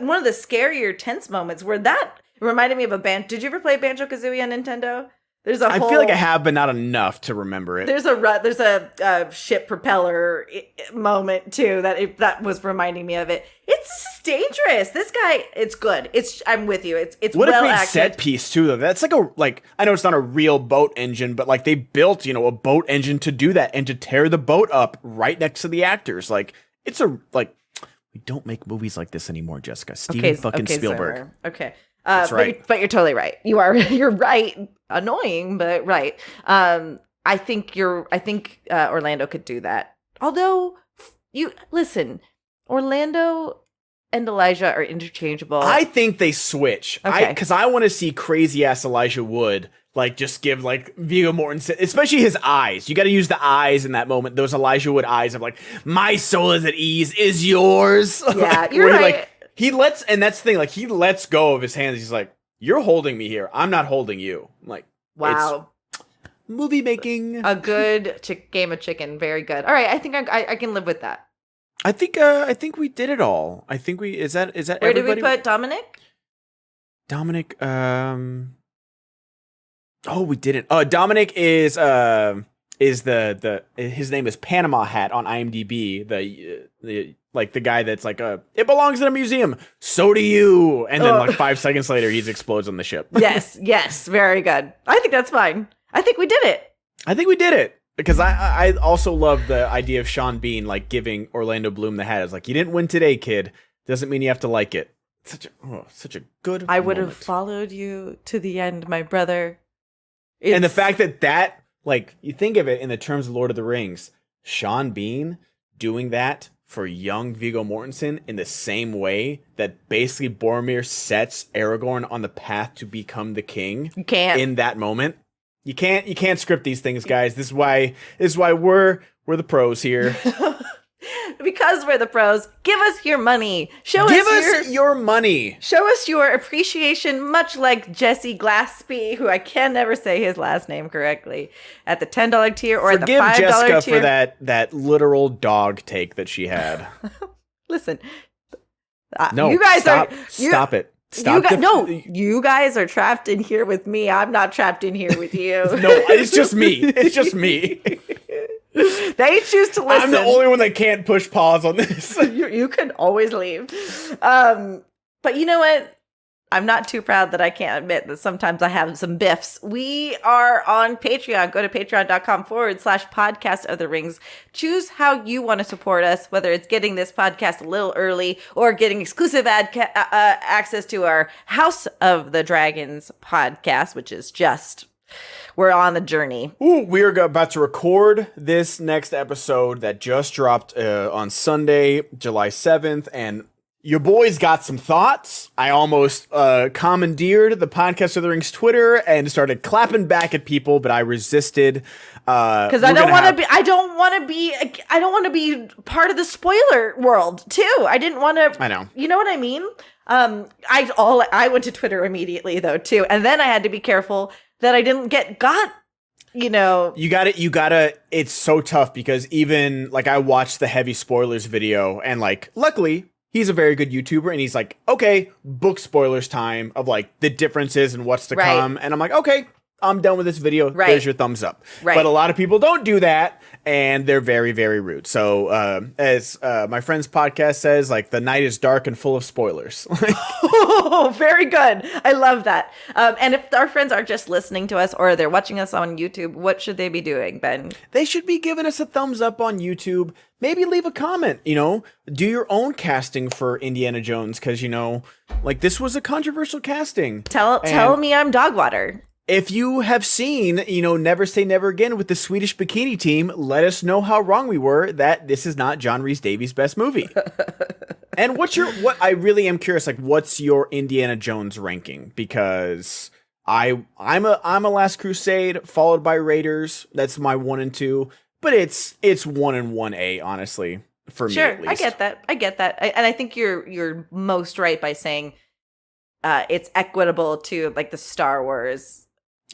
one of the scarier tense moments where that reminded me of a band. Did you ever play Banjo-Kazooie on Nintendo? I feel like I have, but not enough to remember it. There's a ship propeller moment too that was reminding me of it. It's dangerous. This guy, it's good. I'm with you. It's what well a great acted. set piece too, though. That's I know it's not a real boat engine, but like they built a boat engine to do that and to tear the boat up right next to the actors. Like it's we don't make movies like this anymore, Jessica. Steven Spielberg. Sir. Okay. That's right. But you're totally right. You're right. Annoying, but right. I think Orlando could do that. Although listen, Orlando and Elijah are interchangeable. I think they switch. Okay. Because I want to see crazy ass Elijah Wood just give Viggo Mortensen, especially his eyes. You got to use the eyes in that moment. Those Elijah Wood eyes of my soul is at ease, is yours. Yeah, you're right. He lets, and that's the thing, he lets go of his hands. He's like, you're holding me here. I'm not holding you. I'm like, wow. Movie making. A good game of chicken. Very good. All right. I think I can live with that. I think we did it all. I think is that Where everybody? did we put Dominic? Dominic, Oh, we didn't. Dominic is the his name is Panama Hat on IMDb. The like the guy that's like it belongs in a museum. So do you. And then like 5 seconds later, he explodes on the ship. Yes, very good. I think that's fine. I think we did it. Because I also love the idea of Sean Bean like giving Orlando Bloom the hat. It's like, you didn't win today, kid. Doesn't mean you have to like it. Such a good. I would have followed you to the end, my brother. And the fact that like, you think of it in the terms of Lord of the Rings, Sean Bean doing that for young Viggo Mortensen in the same way that basically Boromir sets Aragorn on the path to become the king. You can't. In that moment. You can't script these things, guys. This is why we're the pros here. Because we're the pros, give us your money. Give us your money. Show us your appreciation, much like Jesse Glaspie, who I can never say his last name correctly, at the $10 tier or Forgive at the $5 Jessica tier. for that literal dog take that she had. Listen, no, you guys stop it. You guys are trapped in here with me. I'm not trapped in here with you. No, it's just me. It's just me. They choose to listen. I'm the only one that can't push pause on this. You can always leave. But you know what? I'm not too proud that I can't admit that sometimes I have some biffs. We are on Patreon. Go to patreon.com/podcast of the rings. Choose how you want to support us, whether it's getting this podcast a little early or getting exclusive access to our House of the Dragons podcast, which is just... We're on the journey. Ooh, we are about to record this next episode that just dropped on Sunday, July 7th, and your boys got some thoughts. I almost commandeered the Podcast of the Rings Twitter and started clapping back at people, but I resisted. Because I don't want to be part of the spoiler world too. I didn't want to. I know. You know what I mean? I went to Twitter immediately though too, and then I had to be careful that I didn't get got. You know, you gotta. It's so tough because even like I watched the heavy spoilers video, and like luckily he's a very good YouTuber, and he's like, okay, book spoilers time of like the differences and what's to come, and I'm like, okay, I'm done with this video. Right. There's your thumbs up. Right. But a lot of people don't do that, and they're very, very rude. So as my friend's podcast says, like, the night is dark and full of spoilers. Oh, very good. I love that. And if our friends are just listening to us or they're watching us on YouTube, what should they be doing, Ben? They should be giving us a thumbs up on YouTube. Maybe leave a comment, do your own casting for Indiana Jones. Cause like this was a controversial casting. Tell me I'm dog water. If you have seen, Never Say Never Again with the Swedish Bikini Team, let us know how wrong we were that this is not John Rhys-Davies' best movie. And what I really am curious, like, what's your Indiana Jones ranking? Because I'm a Last Crusade followed by Raiders. That's my 1 and 2, but it's 1 and 1A, honestly, for me at least. I get that. And I think you're most right by saying it's equitable to like the Star Wars.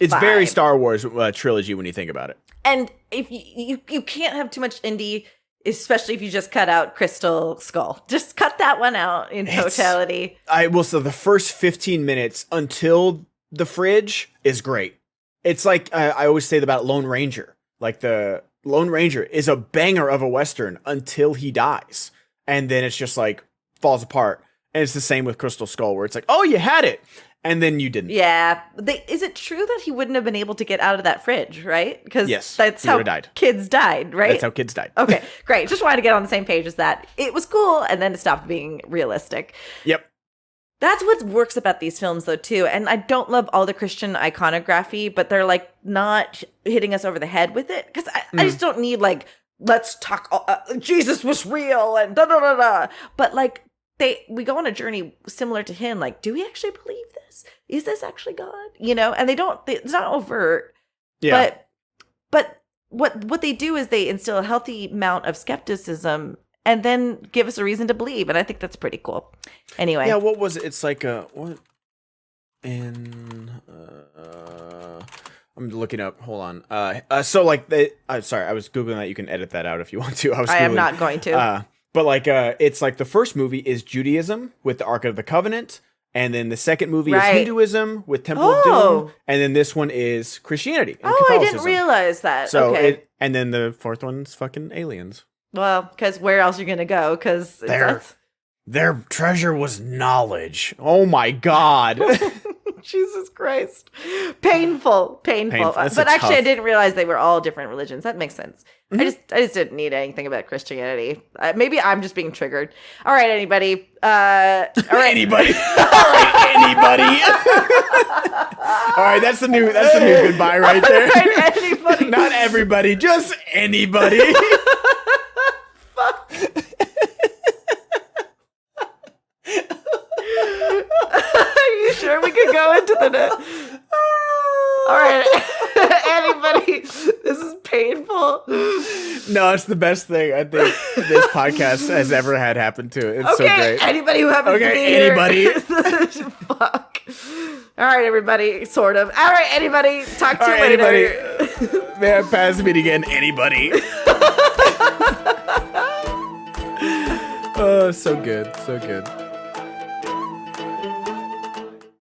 It's very Star Wars trilogy when you think about it. And if you can't have too much Indy, especially if you just cut out Crystal Skull. Just cut that one out in totality. I will say the first 15 minutes until the fridge is great. It's like I always say about Lone Ranger. Like the Lone Ranger is a banger of a Western until he dies. And then it's just like falls apart. And it's the same with Crystal Skull where it's like, oh, you had it. And then you didn't. Yeah. Is it true that he wouldn't have been able to get out of that fridge, right? Because that's how kids died, right? That's how kids died. Okay, great. Just wanted to get on the same page as that. It was cool, and then it stopped being realistic. Yep. That's what works about these films, though, too. And I don't love all the Christian iconography, but they're, like, not hitting us over the head with it. Because I just don't need, like, let's talk, Jesus was real, and da-da-da-da. But, like, we go on a journey similar to him. Like, do we actually believe this? Is this actually God? And it's not overt. Yeah. But what they do is they instill a healthy amount of skepticism and then give us a reason to believe. And I think that's pretty cool. Anyway. Yeah, what was it? It's like what I'm looking up. Hold on. So like sorry, I was Googling that. You can edit that out if you want to. I am not going to. But like it's like the first movie is Judaism with the Ark of the Covenant. And then the second movie is Right. Hinduism with Temple of Doom. And then this one is Christianity and I Catholicism. didn't realize that. So okay. and then the fourth one's fucking aliens. Well, because where else are you going to go? Because Their treasure was knowledge. Oh my God. Jesus Christ. Painful. That's But a actually, I tough- didn't realize they were all different religions. That makes sense. I just didn't need anything about Christianity. Maybe I'm just being triggered. All right, anybody. All right. Anybody. All right, anybody. All right, that's the new goodbye right there. All right, anybody. Not everybody, just anybody. Fuck. Are you sure we could go into the net? All right, anybody. This is painful. No, it's the best thing I think this podcast has ever had happen to. It's so great. Anybody who happens to be here. Anybody. Fuck. All right, everybody. Sort of. All right, anybody. Talk to All you right, later. anybody. Man, pass me again. Anybody. Oh, so good. So good.